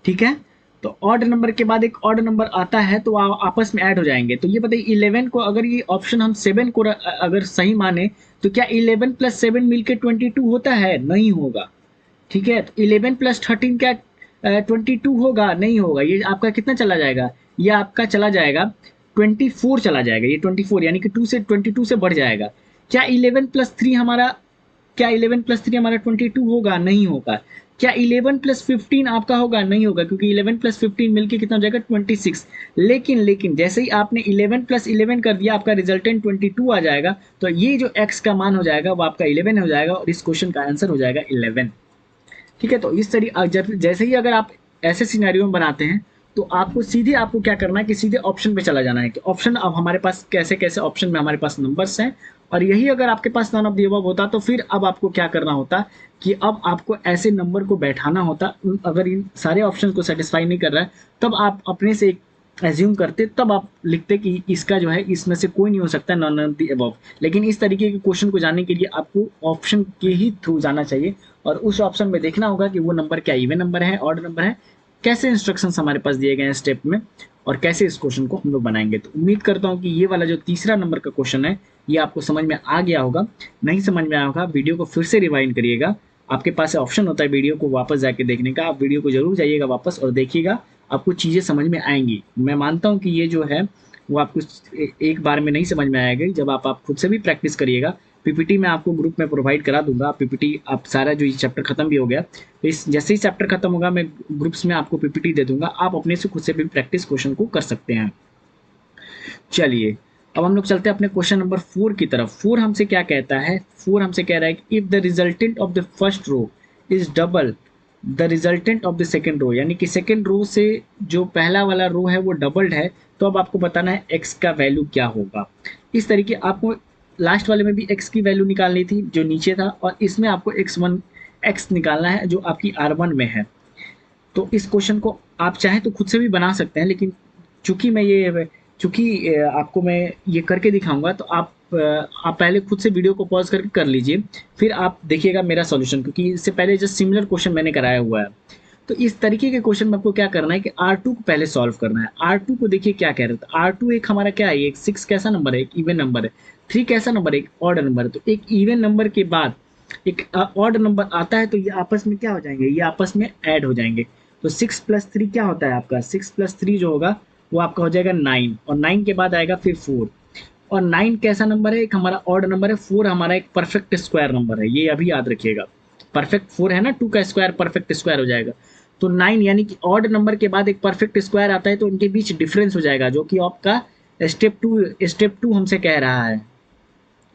ठीक है, तो ऑड नंबर के बाद एक ऑड नंबर आता है तो आपस में ऐड हो जाएंगे। तो ये बताइए 11 को अगर ये ऑप्शन हम 7 को अगर सही माने तो क्या 11 प्लस 7 मिलके 22 होता है, नहीं होगा। ठीक है, तो 11 प्लस 13 क्या 22 होगा, नहीं होगा। ये आपका कितना चला जाएगा, ये आपका चला जाएगा 24 चला जाएगा, ये 24 यानी कि 2 से 22 से बढ़ जाएगा। क्या 11 प्लस 3 हमारा, क्या 11 प्लस 3 हमारा 22 होगा, नहीं होगा। क्या 11 प्लस 15 आपका होगा, नहीं होगा, क्योंकि 11 प्लस 15 मिलके कितना हो जाएगा 26। लेकिन जैसे ही आपने 11 प्लस 11 कर दिया आपका रिजल्टेंट 22 आ जाएगा, तो ये जो x का मान हो जाएगा वो आपका 11 हो जाएगा, और इस क्वेश्चन का आंसर हो जाएगा 11। ठीक है, तो इस तरीके जैसे ही अगर आप ऐसे सिनेरियो में बनाते हैं तो आपको सीधे आपको क्या करना है कि सीधे ऑप्शन पे चला जाना है कि ऑप्शन अब हमारे पास कैसे कैसे ऑप्शन में हमारे पास नंबर्स हैं, और यही अगर आपके पास नन ऑफ द अबव होता तो फिर अब आपको क्या करना होता कि अब आपको ऐसे नंबर को बैठाना होता। अगर इन सारे ऑप्शन को सेटिस्फाई नहीं कर रहा है तब आप अपने से एक एज्यूम करते, तब आप लिखते कि इसका जो है इसमें से कोई नहीं हो सकता नन ऑफ द अबव। लेकिन इस तरीके के क्वेश्चन को जानने के लिए आपको ऑप्शन के ही थ्रू जाना चाहिए और उस ऑप्शन में देखना होगा कि वो नंबर क्या इवन नंबर है, ऑड नंबर है, कैसे इंस्ट्रक्शंस हमारे पास दिए गए हैं स्टेप में, और कैसे इस क्वेश्चन को हम लोग बनाएंगे। तो उम्मीद करता हूँ कि ये वाला जो तीसरा नंबर का क्वेश्चन है ये आपको समझ में आ गया होगा। नहीं समझ में आया होगा वीडियो को फिर से रिवाइंड करिएगा, आपके पास ऑप्शन होता है वीडियो को वापस जाके देखने का, आप वीडियो को जरूर जाइएगा वापस और देखिएगा, आपको चीज़ें समझ में आएंगी। मैं मानता हूँ कि ये जो है वो आपको एक बार में नहीं समझ में आएगा, जब आप खुद से भी प्रैक्टिस करिएगा। पीपीटी मैं आपको ग्रुप में प्रोवाइड करा दूंगा, पीपीटी आप सारा जो ये चैप्टर खत्म भी हो गया तो इस जैसे ही चैप्टर खत्म होगा मैं ग्रुप्स में आपको पीपीटी दे दूंगा, आप अपने से खुद से भी प्रैक्टिस क्वेश्चन को कर सकते हैं। चलिए अब हम लोग चलते हैं अपने क्वेश्चन नंबर 4 की तरफ। 4 हमसे क्या कहता है, 4 हमसे कह रहा है कि if the resultant of the first row is double the resultant of the second row, यानी कि सेकेंड रो से जो पहला वाला रो है वो डबल्ड है, तो अब आपको बताना है एक्स का वैल्यू क्या होगा। इस तरीके आपको लास्ट वाले में भी एक्स की वैल्यू निकालनी थी जो नीचे था, और इसमें आपको एक्स निकालना है जो आपकी R1 में है। तो इस क्वेश्चन को आप चाहें तो खुद से भी बना सकते हैं, लेकिन चूंकि आपको मैं ये करके दिखाऊंगा तो आप पहले खुद से वीडियो को पॉज करके कर लीजिए, फिर आप देखिएगा मेरा सॉल्यूशन, क्योंकि इससे पहले जस्ट सिमिलर क्वेश्चन मैंने कराया हुआ है। तो इस तरीके के क्वेश्चन में आपको क्या करना है कि R2 को पहले सॉल्व करना है। R2 को देखिए क्या कह रहा था, R2 एक हमारा क्या है, एक 6 कैसा नंबर है, एक इवन नंबर है, 3 कैसा नंबर है, एक ऑड नंबर है। तो एक इवन नंबर के बाद एक ऑड नंबर आता है तो ये आपस में क्या हो जाएंगे, ये आपस में ऐड हो जाएंगे। तो 6 + 3 क्या होता है आपका, 6 + 3 जो होगा वो आपका हो जाएगा 9, और 9 के बाद आएगा फिर 4, और 9 कैसा नंबर है, एक हमारा ऑड नंबर है, 4 हमारा एक परफेक्ट स्क्वायर नंबर है, ये अभी याद रखिएगा। परफेक्ट 4 है ना, 2 का स्क्वायर परफेक्ट स्क्वायर हो जाएगा। तो 9 यानी कि ऑड नंबर के बाद एक परफेक्ट स्क्वायर आता है तो उनके बीच डिफरेंस हो जाएगा, जो कि आपका स्टेप टू हमसे कह रहा है,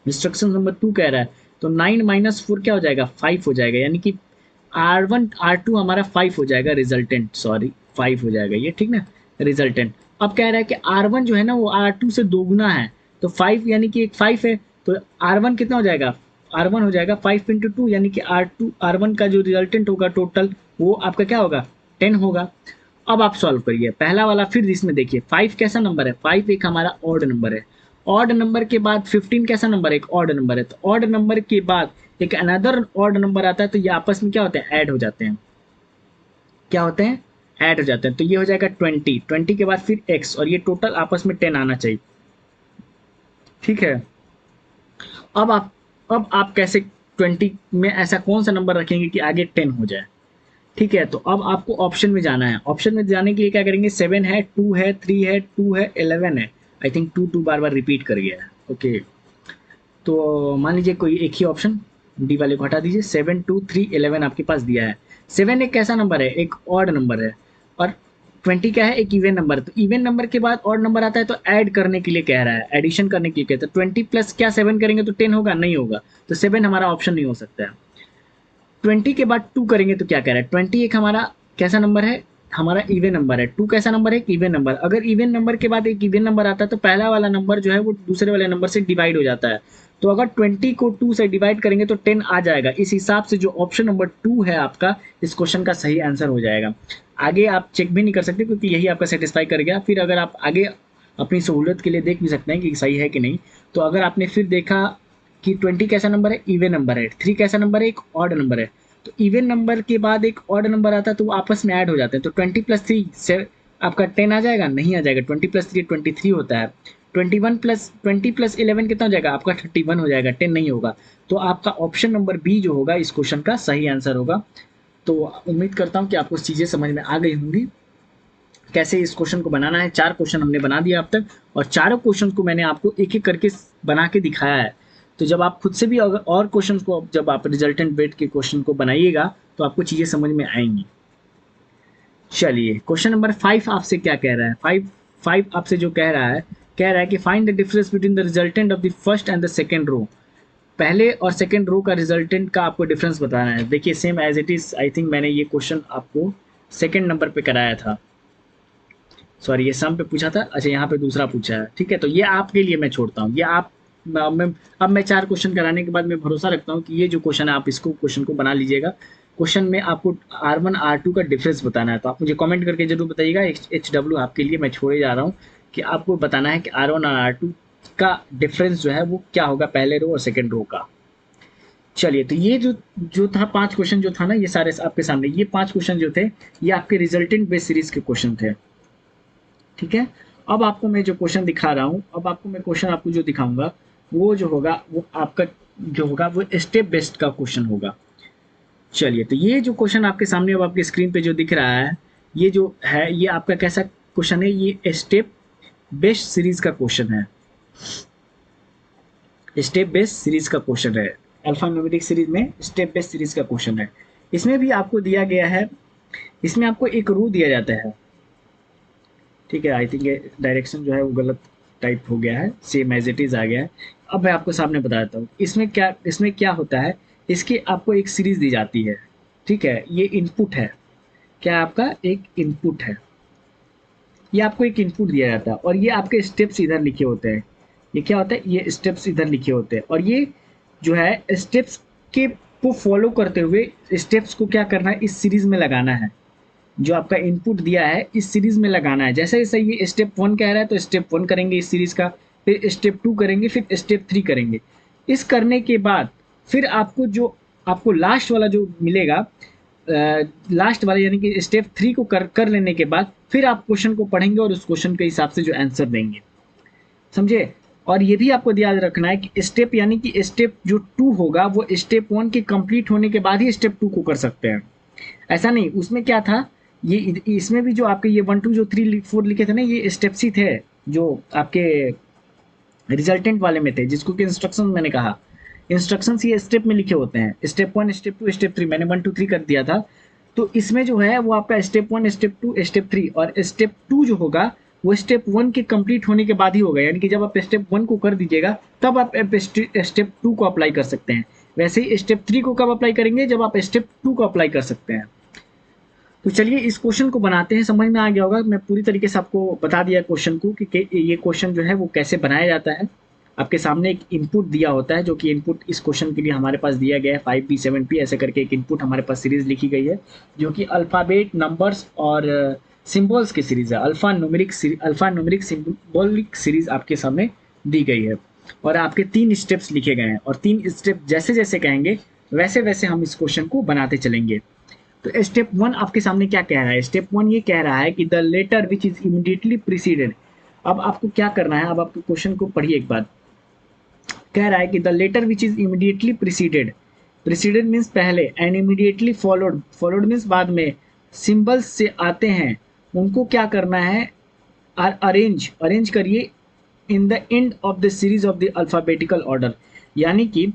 इंस्ट्रक्शन नंबर 2 कह रहा है। तो 9 - 4 क्या हो जाएगा, 5 हो जाएगा, यानी कि R1 R2 हमारा 5 हो जाएगा, रिजल्टेंट 5 हो जाएगा ये, ठीक ना, रिजल्टेंट। अब कह रहा है कि R1 जो है ना वो R2 से दोगुना है, तो 5 यानी कि एक 5 है, तो R1 कितना हो जाएगा, R1 हो जाएगा 5 × 2, यानी कि R1 का जो रिजल्टेंट होगा टोटल वो आपका क्या होगा, 10 होगा। अब आप सॉल्व करिए पहला वाला, फिर इसमें देखिए 5 कैसा नंबर है, 5 एक हमारा ऑड नंबर है, ऑड नंबर के बाद 15 कैसा नंबर है, एक ऑड नंबर है, तो ऑड नंबर के बाद एक अनदर ऑड नंबर आता है, तो ये आपस में क्या होते हैं, ऐड हो जाते हैं, क्या होते हैं, ऐड हो जाते हैं। तो ये हो जाएगा 20 के बाद फिर x, और ये टोटल आपस में 10 आना चाहिए, ठीक है। अब आप कैसे 20 में ऐसा कौन सा नंबर रखेंगे कि आगे 10 हो जाए, ठीक है। तो अब आपको ऑप्शन में जाना है, ऑप्शन में जाने के लिए क्या करेंगे, 7 है, 2 है, 3 है, 2 है, 11 है, I think 2 bar bar repeat कर गया है, ओके। तो मान लीजिए कोई एक ही ऑप्शन डी वाले को हटा दीजिए, 7 2 3 11 आपके पास दिया है। 7 एक कैसा नंबर है, एक ऑड नंबर है, और 20 क्या है, एक इवन नंबर है। तो इवन नंबर के बाद ऑड नंबर आता है तो ऐड करने के लिए कह रहा है, एडिशन करने के लिए कहता है। 20 प्लस क्या 7 करेंगे तो 10 होगा, नहीं होगा, तो 7 हमारा ऑप्शन नहीं हो सकता है। 20 के बाद 2 करेंगे तो क्या कह रहा है, 20 एक हमारा कैसा नंबर है, हमारा इवन नंबर है। 2 कैसा नंबर है, एक इवन नंबर। अगर इवन नंबर के बाद एक इवन नंबर आता है तो पहला वाला नंबर जो है वो दूसरे वाले नंबर से डिवाइड हो जाता है। तो अगर 20 को 2 से डिवाइड करेंगे तो 10 आ जाएगा। इस हिसाब से जो ऑप्शन नंबर 2 है आपका इस क्वेश्चन का सही आंसर हो जाएगा। आगे आप चेक भी नहीं कर सकते क्योंकि यही आपका सेटिस्फाई कर गया। फिर अगर आप आगे अपनी सहूलियत के लिए देख भी सकते हैं कि सही है कि नहीं। तो अगर आपने फिर देखा कि 20 कैसा नंबर है, इवन नंबर है, 3 कैसा नंबर है, एक ऑड नंबर है। तो इवन नंबर के बाद एक ऑड नंबर आता है तो वो आपस में ऐड हो जाते हैं। तो 20 + 3 से आपका 10 आ जाएगा, नहीं आ जाएगा। 20 + 3 23 होता है। 20 + 11 कितना हो जाएगा आपका, 31 हो जाएगा, 10 नहीं होगा। तो आपका ऑप्शन नंबर बी जो होगा इस क्वेश्चन का सही आंसर होगा। तो उम्मीद करता हूँ कि आपको चीज़ें समझ में आ गई होंगी कैसे इस क्वेश्चन को बनाना है। 4 क्वेश्चन हमने बना दिया अब तक, और चारों क्वेश्चन को मैंने आपको एक एक करके बना के दिखाया है। तो जब आप खुद से भी अगर और क्वेश्चन को जब आप रिजल्टेंट वेट के क्वेश्चन को बनाइएगा तो आपको चीज़ें समझ में आएंगी। चलिए क्वेश्चन नंबर 5 आपसे क्या कह रहा है, 5 आपसे जो कह रहा है कि find the difference between the resultant of the first and the second row. पहले और सेकंड रो का रिजल्टेंट का आपको डिफरेंस बताना है। देखिए same as it is, I think मैंने ये क्वेश्चन आपको सेकंड नंबर पे कराया था। सॉरी ये सम पे पूछा था, अच्छा यहाँ पे दूसरा पूछा है, ठीक है। तो ये आपके लिए मैं छोड़ता हूँ, ये आप मैं अब मैं 4 क्वेश्चन कराने के बाद मैं भरोसा रखता हूँ कि ये जो क्वेश्चन है आप इसको क्वेश्चन को बना लीजिएगा। क्वेश्चन में आपको R1 R2 का डिफरेंस बताना है, तो आप मुझे कमेंट करके जरूर बताइएगा। HW आपके लिए मैं छोड़े जा रहा हूँ कि आपको बताना है कि R1 और R2 का डिफरेंस जो है वो क्या होगा पहले रो और सेकेंड रो का। चलिए, तो ये जो जो था 5 क्वेश्चन जो था ना, ये सारे आपके सामने, ये 5 क्वेश्चन जो थे ये आपके रिजल्टेंट बेस्ड सीरीज के क्वेश्चन थे, ठीक है। अब आपको मैं जो क्वेश्चन दिखा रहा हूँ, अब आपको मैं क्वेश्चन आपको जो दिखाऊंगा वो जो होगा वो आपका जो होगा वो स्टेप बेस्ड का क्वेश्चन होगा। चलिए, तो ये जो क्वेश्चन आपके सामने अब आपके स्क्रीन पे जो दिख रहा है, ये जो है ये आपका कैसा क्वेश्चन है, ये स्टेप बेस्ड सीरीज का क्वेश्चन है। स्टेप बेस्ड सीरीज का क्वेश्चन है, अल्फा न्यूमेरिक सीरीज में स्टेप बेस्ड सीरीज का क्वेश्चन है। इसमें भी आपको दिया गया है, इसमें आपको एक रो दिया जाता है, ठीक है। आई थिंक ये डायरेक्शन जो है वो गलत टाइप हो गया है, सेम एज इट इज आ गया है। अब मैं आपको सामने बताता हूँ इसमें क्या होता है। इसकी आपको एक सीरीज दी जाती है, ठीक है। ये इनपुट है, क्या आपका एक इनपुट है, ये आपको एक इनपुट दिया जाता है और ये आपके स्टेप्स इधर लिखे होते हैं। ये क्या होता है, ये स्टेप्स इधर लिखे होते हैं और ये जो है स्टेप्स के को फॉलो करते हुए स्टेप्स को क्या करना है, इस सीरीज में लगाना है। जो आपका इनपुट दिया है इस सीरीज में लगाना है। जैसे जैसे ये स्टेप 1 कह रहा है तो स्टेप 1 करेंगे इस सीरीज का, फिर स्टेप 2 करेंगे, फिर स्टेप 3 करेंगे। इस करने के बाद फिर आपको लास्ट वाला जो मिलेगा, लास्ट वाला यानी कि स्टेप 3 को कर लेने के बाद फिर आप क्वेश्चन को पढ़ेंगे और उस क्वेश्चन के हिसाब से जो आंसर देंगे, समझे। और ये भी आपको याद रखना है कि स्टेप यानी कि स्टेप जो 2 होगा वो स्टेप 1 के कंप्लीट होने के बाद ही स्टेप 2 को कर सकते हैं। ऐसा नहीं, उसमें क्या था, ये इसमें भी जो आपके ये 1 2 जो 3 4 लिखे थे ना, ये स्टेप्स ही थे जो आपके रिजल्टेंट वाले में थे, जिसको कि इंस्ट्रक्शन मैंने कहा। इंस्ट्रक्शन ये स्टेप में लिखे होते हैं, स्टेप 1 स्टेप 2 स्टेप 3, मैंने 1 2 3 कर दिया था। तो इसमें जो है वो आपका स्टेप 1 स्टेप 2 स्टेप 3 और स्टेप 2 जो होगा वो स्टेप 1 के कंप्लीट होने के बाद ही होगा। यानी कि जब आप स्टेप 1 को कर दीजिएगा तब आप स्टेप 2 को अप्लाई कर सकते हैं। वैसे ही स्टेप 3 को कब अप्लाई करेंगे, जब आप स्टेप 2 को अप्लाई कर सकते हैं। तो चलिए इस क्वेश्चन को बनाते हैं, समझ में आ गया होगा, मैं पूरी तरीके से आपको बता दिया क्वेश्चन को कि ये क्वेश्चन जो है वो कैसे बनाया जाता है। आपके सामने एक इनपुट दिया होता है, जो कि इनपुट इस क्वेश्चन के लिए हमारे पास दिया गया है 5P 7P ऐसे करके एक इनपुट हमारे पास सीरीज लिखी गई है, जो कि अल्फ़ाबेट नंबर्स और सिंबल्स की सीरीज है। अल्फा न्यूमेरिक सिंबॉलिक सीरीज आपके सामने दी गई है और आपके 3 स्टेप्स लिखे गए हैं और 3 स्टेप जैसे जैसे कहेंगे वैसे वैसे हम इस क्वेश्चन को बनाते चलेंगे। तो स्टेप 1 आपके सामने क्या कह रहा है, स्टेप 1 ये कह रहा है कि the letter which is immediately preceded. अब आपको क्या करना है, अब आपको क्वेश्चन को पढ़िए एक बार। कह रहा है कि the letter which is immediately preceded, preceded means पहले, and immediately followed, followed means बाद में, सिंबल्स से आते हैं, उनको क्या करना है, अरेंज अरेंज करिए in the end of the series of the alphabetical order. यानी कि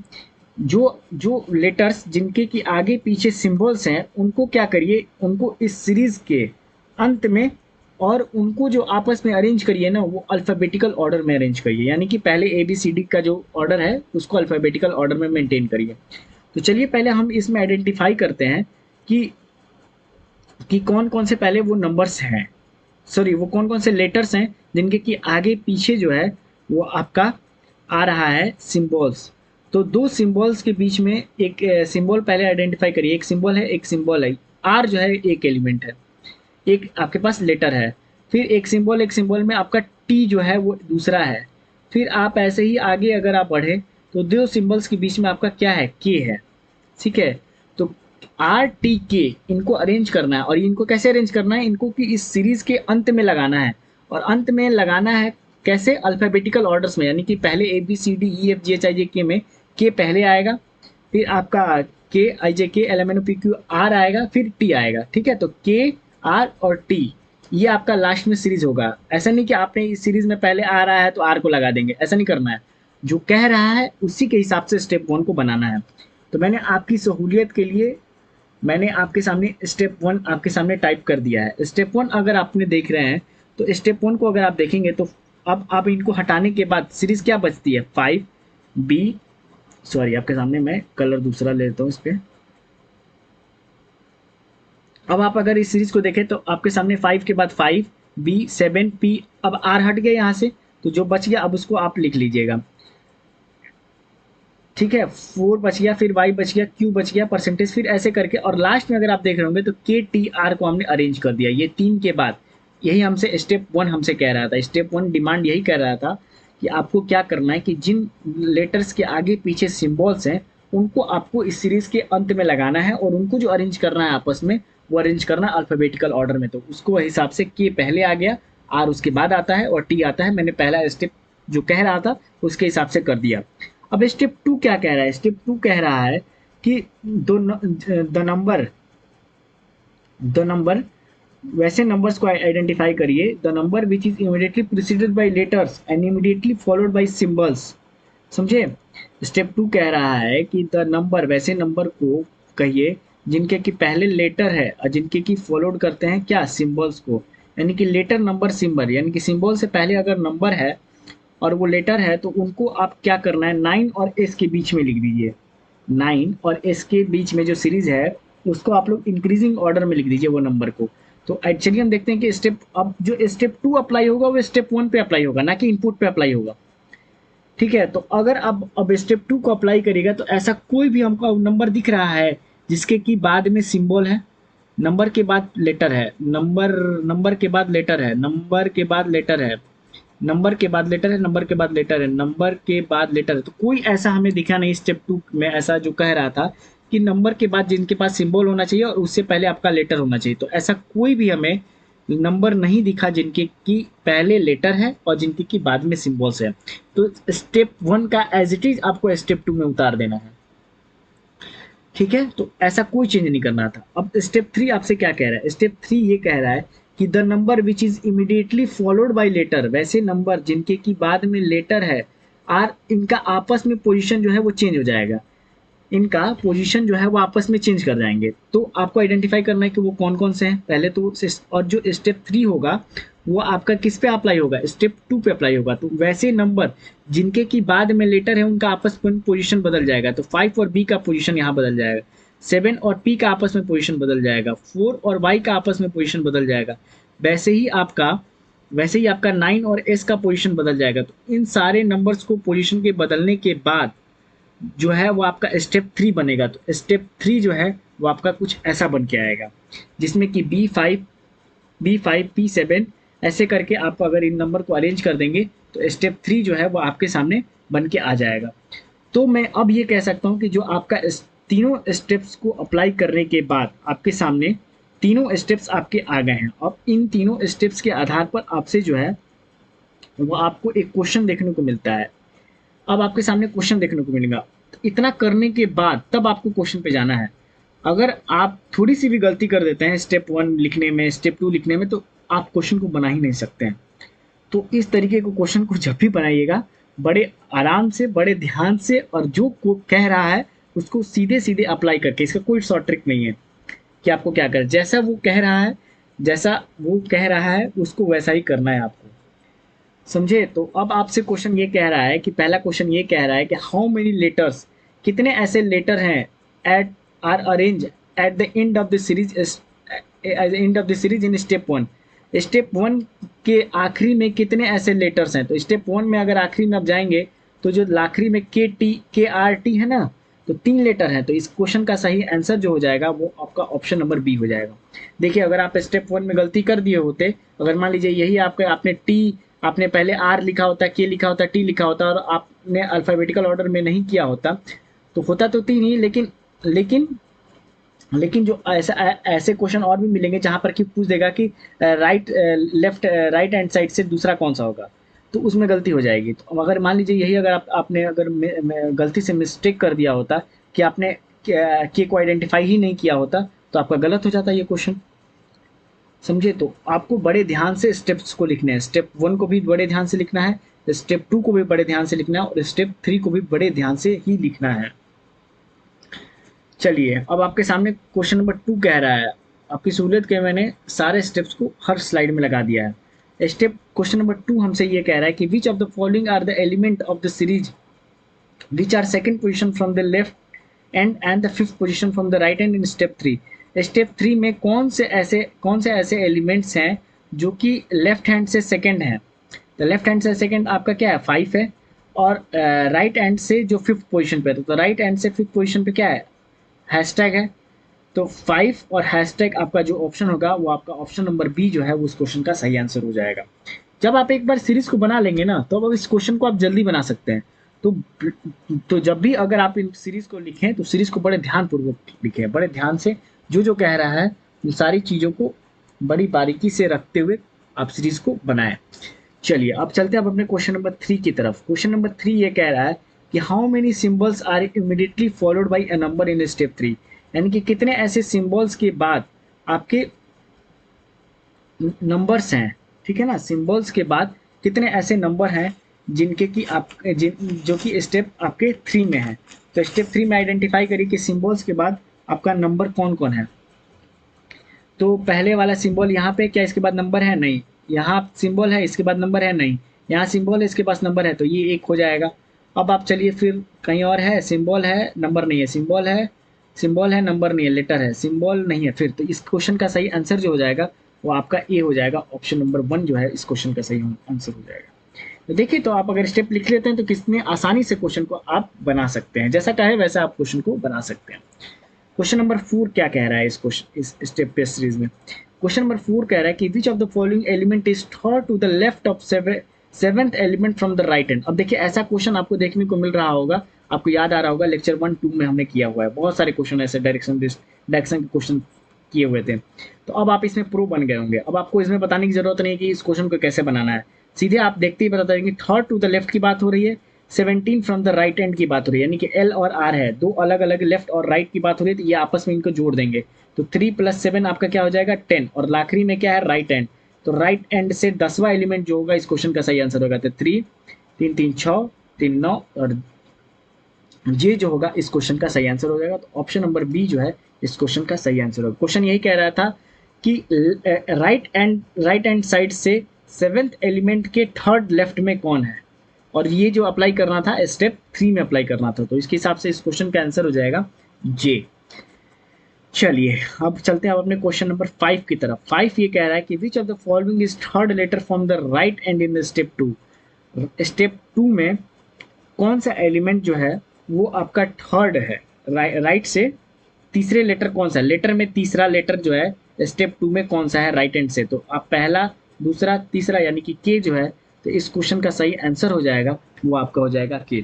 जो जो लेटर्स जिनके कि आगे पीछे सिंबल्स हैं उनको क्या करिए, उनको इस सीरीज के अंत में, और उनको जो आपस में अरेंज करिए ना वो अल्फ़ाबेटिकल ऑर्डर में अरेंज करिए। यानी कि पहले ABCD का जो ऑर्डर है उसको अल्फ़ाबेटिकल ऑर्डर में मेंटेन करिए। तो चलिए पहले हम इसमें आइडेंटिफाई करते हैं कि कौन कौन से पहले वो नंबर्स हैं, सॉरी वो कौन कौन से लेटर्स हैं जिनके कि आगे पीछे जो है वो आपका आ रहा है सिंबल्स। तो 2 सिंबल्स के बीच में एक सिंबल पहले आइडेंटिफाई करिए, एक सिंबल है एक सिंबल है। आर जो है एक एलिमेंट है, एक आपके पास लेटर है, फिर एक सिंबल में आपका टी जो है वो दूसरा है। फिर आप ऐसे ही आगे अगर आप बढ़े तो 2 सिंबल्स के बीच में आपका क्या है, के है, ठीक है। तो RTK इनको अरेंज करना है, और इनको कैसे अरेंज करना है, इनको कि इस सीरीज के अंत में लगाना है, और अंत में लगाना है कैसे, अल्फ़ाबेटिकल ऑर्डर्स में। यानी कि पहले ABCDEFGHIJK में के पहले आएगा, फिर आपका KIJK LMNOPQ R आएगा, फिर T आएगा, ठीक है। तो KR और T ये आपका लास्ट में सीरीज होगा। ऐसा नहीं कि आपने इस सीरीज में पहले आ रहा है तो R को लगा देंगे, ऐसा नहीं करना है। जो कह रहा है उसी के हिसाब से स्टेप 1 को बनाना है। तो मैंने आपकी सहूलियत के लिए मैंने आपके सामने स्टेप 1 आपके सामने टाइप कर दिया है। स्टेप 1 अगर आपने देख रहे हैं तो स्टेप 1 को अगर आप देखेंगे तो अब आप इनको हटाने के बाद सीरीज क्या बचती है, 5B, सॉरी आपके सामने मैं कलर दूसरा ले लेता हूँ इस पे। अब आप अगर इस सीरीज को देखें तो आपके सामने 5 के बाद 5 B7P, अब R हट गया यहाँ से, तो जो बच गया अब उसको आप लिख लीजिएगा, ठीक है। 4 बच गया, फिर Y बच गया, Q बच गया, परसेंटेज, फिर ऐसे करके, और लास्ट में अगर आप देख रहे होंगे तो KTR को हमने अरेंज कर दिया, ये 3 के बाद। यही हमसे स्टेप 1 हमसे कह रहा था, स्टेप 1 डिमांड यही कर रहा था कि आपको क्या करना है कि जिन लेटर्स के आगे पीछे सिंबल्स हैं उनको आपको इस सीरीज के अंत में लगाना है, और उनको जो अरेंज करना है आपस में, वो अरेंज करना अल्फाबेटिकल ऑर्डर में। तो उसको हिसाब से K पहले आ गया, R उसके बाद आता है और T आता है। मैंने पहला स्टेप जो कह रहा था उसके हिसाब से कर दिया। अब स्टेप 2 क्या कह रहा है? स्टेप 2 कह रहा है कि द नंबर वैसे नंबर्स को आइडेंटिफाई करिए, the number which is immediately preceded by letters and immediately followed bye symbols. समझे? स्टेप 2 कह रहा है कि द नंबर, वैसे नंबर को कहिए जिनके कि पहले लेटर है और जिनके कि फॉलोड करते हैं क्या, सिंबल्स को। यानी कि लेटर नंबर सिंबल, यानी कि सिंबल से पहले अगर नंबर है और वो लेटर है तो उनको आप क्या करना है, 9 और एस के बीच में लिख दीजिए। 9 और एस के बीच में जो सीरीज है उसको आप लोग इंक्रीजिंग ऑर्डर में लिख दीजिए वो नंबर को। तो एक्चुअली हम देखते हैं कि स्टेप, अब जो स्टेप 2 अप्लाई होगा वो स्टेप 1 पे अप्लाई होगा, ना कि इनपुट पे अप्लाई होगा, ठीक है। तो अगर अब स्टेप 2 को अप्लाई करिएगा तो ऐसा कोई भी हमको नंबर दिख रहा है जिसके कि बाद में सिंबल है, नंबर के बाद लेटर है, नंबर के बाद लेटर है, नंबर के बाद लेटर है, नंबर के बाद लेटर है, नंबर के बाद लेटर है, नंबर के बाद लेटर है, तो कोई ऐसा हमें दिखा नहीं स्टेप 2 में ऐसा जो कह रहा था कि नंबर के बाद जिनके पास सिंबल होना चाहिए और उससे पहले आपका लेटर होना चाहिए। तो ऐसा कोई भी हमें नंबर नहीं दिखा जिनके की पहले लेटर है और जिनके की बाद में सिंबल्स है। तो स्टेप 1 का एज इट इज आपको स्टेप 2 में उतार देना है, ठीक है। तो ऐसा कोई चेंज नहीं करना था। अब स्टेप 3 आपसे क्या कह रहा है? स्टेप 3 ये कह रहा है कि the number which is immediately followed by letter, वैसे नंबर जिनके की बाद में लेटर है, आर, इनका आपस में पोजीशन जो है वो चेंज हो जाएगा, इनका पोजीशन जो है वो आपस में चेंज कर जाएंगे। तो आपको आइडेंटिफाई करना है कि वो कौन कौन से हैं पहले तो। और जो स्टेप 3 होगा वो आपका किस पे अप्लाई होगा? स्टेप 2 पे अप्लाई होगा। तो वैसे नंबर जिनके की बाद में लेटर है उनका आपस में पोजीशन बदल जाएगा। तो 5 और बी का पोजीशन यहाँ बदल जाएगा, 7 और पी का आपस में पोजीशन बदल जाएगा, 4 और वाई का आपस में पोजीशन बदल जाएगा। वैसे ही आपका 9 और एस का पोजीशन बदल जाएगा। तो इन सारे नंबर्स को पोजीशन के बदलने के बाद जो है वो आपका स्टेप 3 बनेगा। तो स्टेप 3 जो है वो आपका कुछ ऐसा बन के आएगा, जिसमें कि B5 P7 ऐसे करके आप अगर इन नंबर को अरेंज कर देंगे तो स्टेप 3 जो है वो आपके सामने बन के आ जाएगा। तो मैं अब ये कह सकता हूँ कि जो आपका तीनों स्टेप्स को अप्लाई करने के बाद आपके सामने तीनों स्टेप्स आपके आ गए हैं। अब इन तीनों स्टेप्स के आधार पर आपसे जो है वो आपको एक क्वेश्चन देखने को मिलता है। अब आपके सामने क्वेश्चन देखने को मिलेगा। तो इतना करने के बाद तब आपको क्वेश्चन पे जाना है। अगर आप थोड़ी सी भी गलती कर देते हैं स्टेप 1 लिखने में, स्टेप 2 लिखने में, तो आप क्वेश्चन को बना ही नहीं सकते हैं। तो इस तरीके को क्वेश्चन को जब भी बनाइएगा बड़े आराम से, बड़े ध्यान से, और जो को कह रहा है उसको सीधे सीधे अप्लाई करके, इसका कोई शॉर्ट ट्रिक नहीं है कि आपको क्या करना, जैसा वो कह रहा है उसको वैसा ही करना है आपको। समझे? तो अब आपसे क्वेश्चन ये कह रहा है कि पहला क्वेश्चन ये कह रहा है कि हाउ मेनी लेटर्स, कितने ऐसे लेटर हैं at are arrange at the end of the series, in step 1। Step 1 के आखिरी में कितने ऐसे लेटर्स हैं? तो स्टेप 1 में अगर आखिरी में आप जाएंगे तो जो आखिरी में KRT है ना, तो 3 लेटर हैं। तो इस क्वेश्चन का सही आंसर जो हो जाएगा वो आपका ऑप्शन नंबर बी हो जाएगा। देखिए, अगर आप स्टेप 1 में गलती कर दिए होते, अगर मान लीजिए यही आपने पहले R लिखा होता, K लिखा होता, T लिखा होता और आपने अल्फाबेटिकल ऑर्डर में नहीं किया होता तो होता तो 3 ही, लेकिन जो ऐसे क्वेश्चन और भी मिलेंगे जहां पर कि पूछ देगा कि राइट हैंड साइड से दूसरा कौन सा होगा, तो उसमें गलती हो जाएगी। तो अगर मान लीजिए यही अगर आपने अगर गलती से मिस्टेक कर दिया होता कि आपने के को आइडेंटिफाई ही नहीं किया होता तो आपका गलत हो जाता ये क्वेश्चन। समझे? तो आपको बड़े ध्यान से स्टेप्स को लिखने हैं। स्टेप 1 को भी बड़े ध्यान से लिखना है, स्टेप 2 को भी बड़े ध्यान से लिखना है और स्टेप 3 को भी बड़े ध्यान से ही लिखना है। चलिए, अब आपके सामने क्वेश्चन नंबर 2 कह रहा है। आपकी सहूलियत के मैंने सारे स्टेप्स को हर स्लाइड में लगा दिया है। क्वेश्चन नंबर 2 हमसे ये कह रहा है कि which of the following are the element of the series which are second position from the left and the fifth position from the right hand in step 3। Step 3 में कौन से ऐसे एलिमेंट्स हैं जो कि लेफ्ट हैंड से second है, तो लेफ्ट हैंड से सेकंड आपका क्या है 5 है, और राइट हैंड से जो फिफ्थ पोजीशन पे है, तो राइट हैंड से फिफ्थ पोजीशन पे क्या है, हैशटैग है। तो 5 और हैशटैग आपका जो ऑप्शन होगा वो आपका ऑप्शन नंबर बी जो है वो इस क्वेश्चन का सही आंसर हो जाएगा। जब आप एक बार सीरीज को बना लेंगे ना, तो अब इस क्वेश्चन को आप जल्दी बना सकते हैं। तो जब भी अगर आप इन सीरीज को लिखें तो सीरीज को बड़े ध्यानपूर्वक लिखें, बड़े ध्यान से जो कह रहा है उन सारी चीज़ों को बड़ी बारीकी से रखते हुए आप सीरीज को बनाएं। चलिए अब चलते हैं अब अपने क्वेश्चन नंबर 3 की तरफ। क्वेश्चन नंबर 3 ये कह रहा है कि how many symbols are immediately followed by a number in step 3, यानी कि कितने ऐसे सिंबल्स के बाद आपके नंबर्स हैं, ठीक है ना, सिंबल्स के बाद कितने ऐसे नंबर हैं जिनके कि आप जो कि स्टेप आपके 3 में है। तो स्टेप 3 में आइडेंटिफाई करिए कि सिंबल्स के बाद आपका नंबर कौन कौन है। तो पहले वाला सिंबल यहाँ पे क्या इसके बाद नंबर है, नहीं। यहाँ सिंबल है इसके बाद नंबर है, नहीं। यहाँ सिंबल है इसके पास नंबर है, तो ये एक हो जाएगा। अब आप चलिए फिर कहीं और है, सिंबल है नंबर नहीं है, सिंबल है नंबर नहीं है, लेटर है सिंबल नहीं है, फिर तो इस क्वेश्चन का सही आंसर जो हो जाएगा वो आपका ए हो जाएगा। ऑप्शन नंबर 1 जो है इस क्वेश्चन का सही आंसर हो जाएगा। तो देखिए, तो आप अगर स्टेप लिख लेते हैं तो कितने आसानी से क्वेश्चन को आप बना सकते हैं, जैसा कहे वैसा आप क्वेश्चन को बना सकते हैं। क्वेश्चन नंबर 4 क्या कह रहा है इस स्टेप पे सीरीज में। क्वेश्चन नंबर 4 कह रहा है कि which of the following element is third to the left of seventh element from the right hand. अब देखिए, ऐसा क्वेश्चन आपको देखने को मिल रहा होगा, आपको याद आ रहा होगा लेक्चर 1-2 में हमने किया हुआ है, बहुत सारे क्वेश्चन ऐसे डायरेक्शन के क्वेश्चन किए हुए थे। तो अब आप इसमें प्रो बन गए होंगे, अब आपको इसमें बताने की जरूरत नहीं है कि इस क्वेश्चन को कैसे बनाना है, सीधे आप देखते ही बता देंगे थर्ड टू द लेफ्ट की बात हो रही है, 17 फ्रॉम द राइट हैंड की बात हो रही है, यानी कि एल और आर है, दो अलग अलग लेफ्ट और राइट की बात हो रही है, तो ये आपस में इनको जोड़ देंगे। तो 3 + 7 आपका क्या हो जाएगा 10, और आखिरी में क्या है राइट हैंड, तो राइट हैंड से 10वां एलिमेंट जो होगा इस क्वेश्चन का सही आंसर होगा। तो 3 3 3 6 3 9 और ये जो होगा इस क्वेश्चन का सही आंसर हो जाएगा। तो ऑप्शन नंबर बी जो है इस क्वेश्चन का सही आंसर होगा। क्वेश्चन यही कह रहा था कि राइट हैंड साइड से सेवेंथ एलिमेंट के थर्ड लेफ्ट में कौन है, और ये जो अप्लाई करना था स्टेप 3 में अप्लाई करना था, तो इसके हिसाब से इस क्वेश्चन का आंसर हो जाएगा जे। चलिए अब चलते हैं अब अपने क्वेश्चन नंबर 5 की तरफ। 5 ये कह रहा है कि which of the following is third letter from the right end in the step 2। Step 2 में कौन सा एलिमेंट जो है वो आपका थर्ड है, राइट से तीसरे लेटर कौन सा है, लेटर में तीसरा लेटर जो है स्टेप 2 में कौन सा है राइट हैंड से, तो आप पहला दूसरा तीसरा यानी कि के जो है, तो इस क्वेश्चन का सही आंसर हो जाएगा वो आपका हो जाएगा के।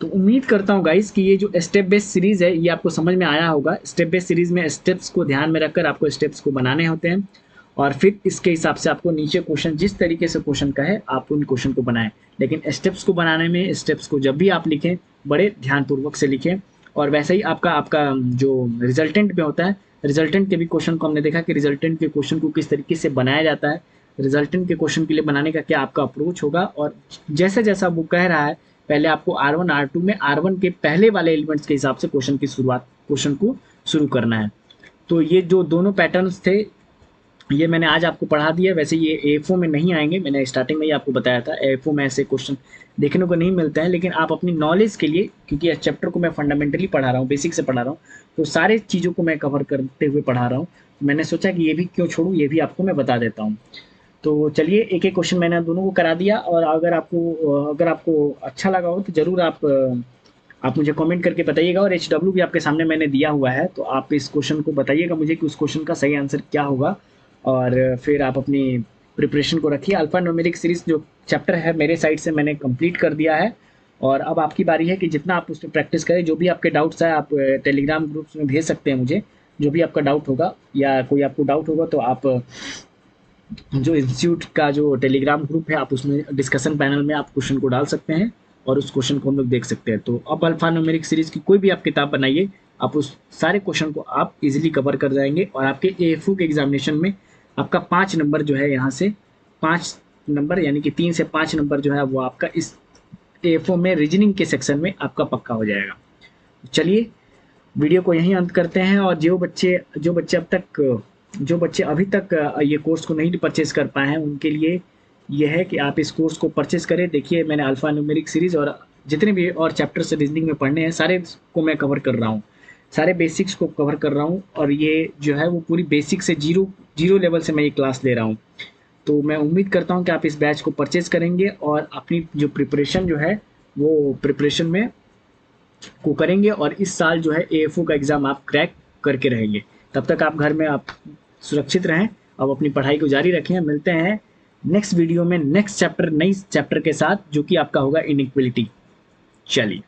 तो उम्मीद करता हूँ गाइस कि ये जो स्टेप बेस्ड सीरीज है ये आपको समझ में आया होगा। स्टेप बेस्ड सीरीज में स्टेप्स को ध्यान में रखकर आपको स्टेप्स को बनाने होते हैं, और फिर इसके हिसाब से आपको नीचे क्वेश्चन जिस तरीके से क्वेश्चन का है आप उन क्वेश्चन को बनाएं। लेकिन स्टेप्स को बनाने में स्टेप्स को जब भी आप लिखें बड़े ध्यानपूर्वक से लिखें, और वैसे ही आपका जो रिजल्टेंट में होता है, रिजल्टेंट के भी क्वेश्चन को हमने देखा कि रिजल्टेंट के क्वेश्चन को किस तरीके से बनाया जाता है, रिजल्टेंट के क्वेश्चन के लिए बनाने का क्या आपका अप्रोच होगा, और जैसे जैसा वो कह रहा है पहले आपको R1 R2 में R1 के पहले वाले एलिमेंट्स के हिसाब से क्वेश्चन को शुरू करना है। तो ये जो दोनों पैटर्न्स थे ये मैंने आज आपको पढ़ा दिया। वैसे ये एएफओ में नहीं आएंगे, मैंने स्टार्टिंग में ही आपको बताया था एएफओ में ऐसे क्वेश्चन देखने को नहीं मिलते हैं, लेकिन आप अपनी नॉलेज के लिए, क्योंकि इस चैप्टर को मैं फंडामेंटली पढ़ा रहा हूँ, बेसिक से पढ़ा रहा हूँ, तो सारे चीज़ों को मैं कवर करते हुए पढ़ा रहा हूँ, मैंने सोचा कि ये भी क्यों छोड़ूँ, ये भी आपको मैं बता देता हूँ। तो चलिए एक एक क्वेश्चन मैंने दोनों को करा दिया, और अगर आपको अच्छा लगा हो तो ज़रूर आप मुझे कमेंट करके बताइएगा, और HW भी आपके सामने मैंने दिया हुआ है, तो आप इस क्वेश्चन को बताइएगा मुझे कि उस क्वेश्चन का सही आंसर क्या होगा, और फिर आप अपनी प्रिपरेशन को रखिए। अल्फा न्यूमेरिक सीरीज जो चैप्टर है मेरे साइड से मैंने कंप्लीट कर दिया है, और अब आपकी बारी है कि जितना आप उस पर प्रैक्टिस करें। जो भी आपके डाउट्स है आप टेलीग्राम ग्रुप्स में भेज सकते हैं मुझे, जो भी आपका डाउट होगा, या कोई आपको डाउट होगा तो आप जो इंस्टीट्यूट का जो टेलीग्राम ग्रुप है आप उसमें डिस्कशन पैनल में आप क्वेश्चन को डाल सकते हैं, और उस क्वेश्चन को हम लोग देख सकते हैं। तो अब अल्फा न्यूमेरिक सीरीज की कोई भी आप किताब बनाइए, आप उस सारे क्वेश्चन को आप इजीली कवर कर जाएंगे, और आपके एएफओ के एग्जामिनेशन में आपका 5 नंबर जो है, यहाँ से 5 नंबर यानी कि 3 से 5 नंबर जो है वो आपका इस एएफओ में रीजनिंग के सेक्शन में आपका पक्का हो जाएगा। चलिए वीडियो को यहीं अंत करते हैं, और जो बच्चे अभी तक ये कोर्स को नहीं परचेज कर पाए हैं उनके लिए ये है कि आप इस कोर्स को परचेज करें। देखिए मैंने अल्फा न्यूमेरिक सीरीज और जितने भी और चैप्टर्स रीजनिंग में पढ़ने हैं सारे को मैं कवर कर रहा हूँ, सारे बेसिक्स को कवर कर रहा हूँ, और ये जो है वो पूरी बेसिक से जीरो लेवल से मैं ये क्लास ले रहा हूँ। तो मैं उम्मीद करता हूँ कि आप इस बैच को परचेज़ करेंगे और अपनी जो प्रिपरेशन जो है वो प्रिपरेशन में को करेंगे और इस साल जो है एएफओ का एग्ज़ाम आप क्रैक करके रहेंगे। तब तक आप घर में आप सुरक्षित रहें, अब अपनी पढ़ाई को जारी रखें। मिलते हैं नेक्स्ट वीडियो में नेक्स्ट चैप्टर, नई चैप्टर के साथ, जो कि आपका होगा इनइक्वलिटी। चलिए।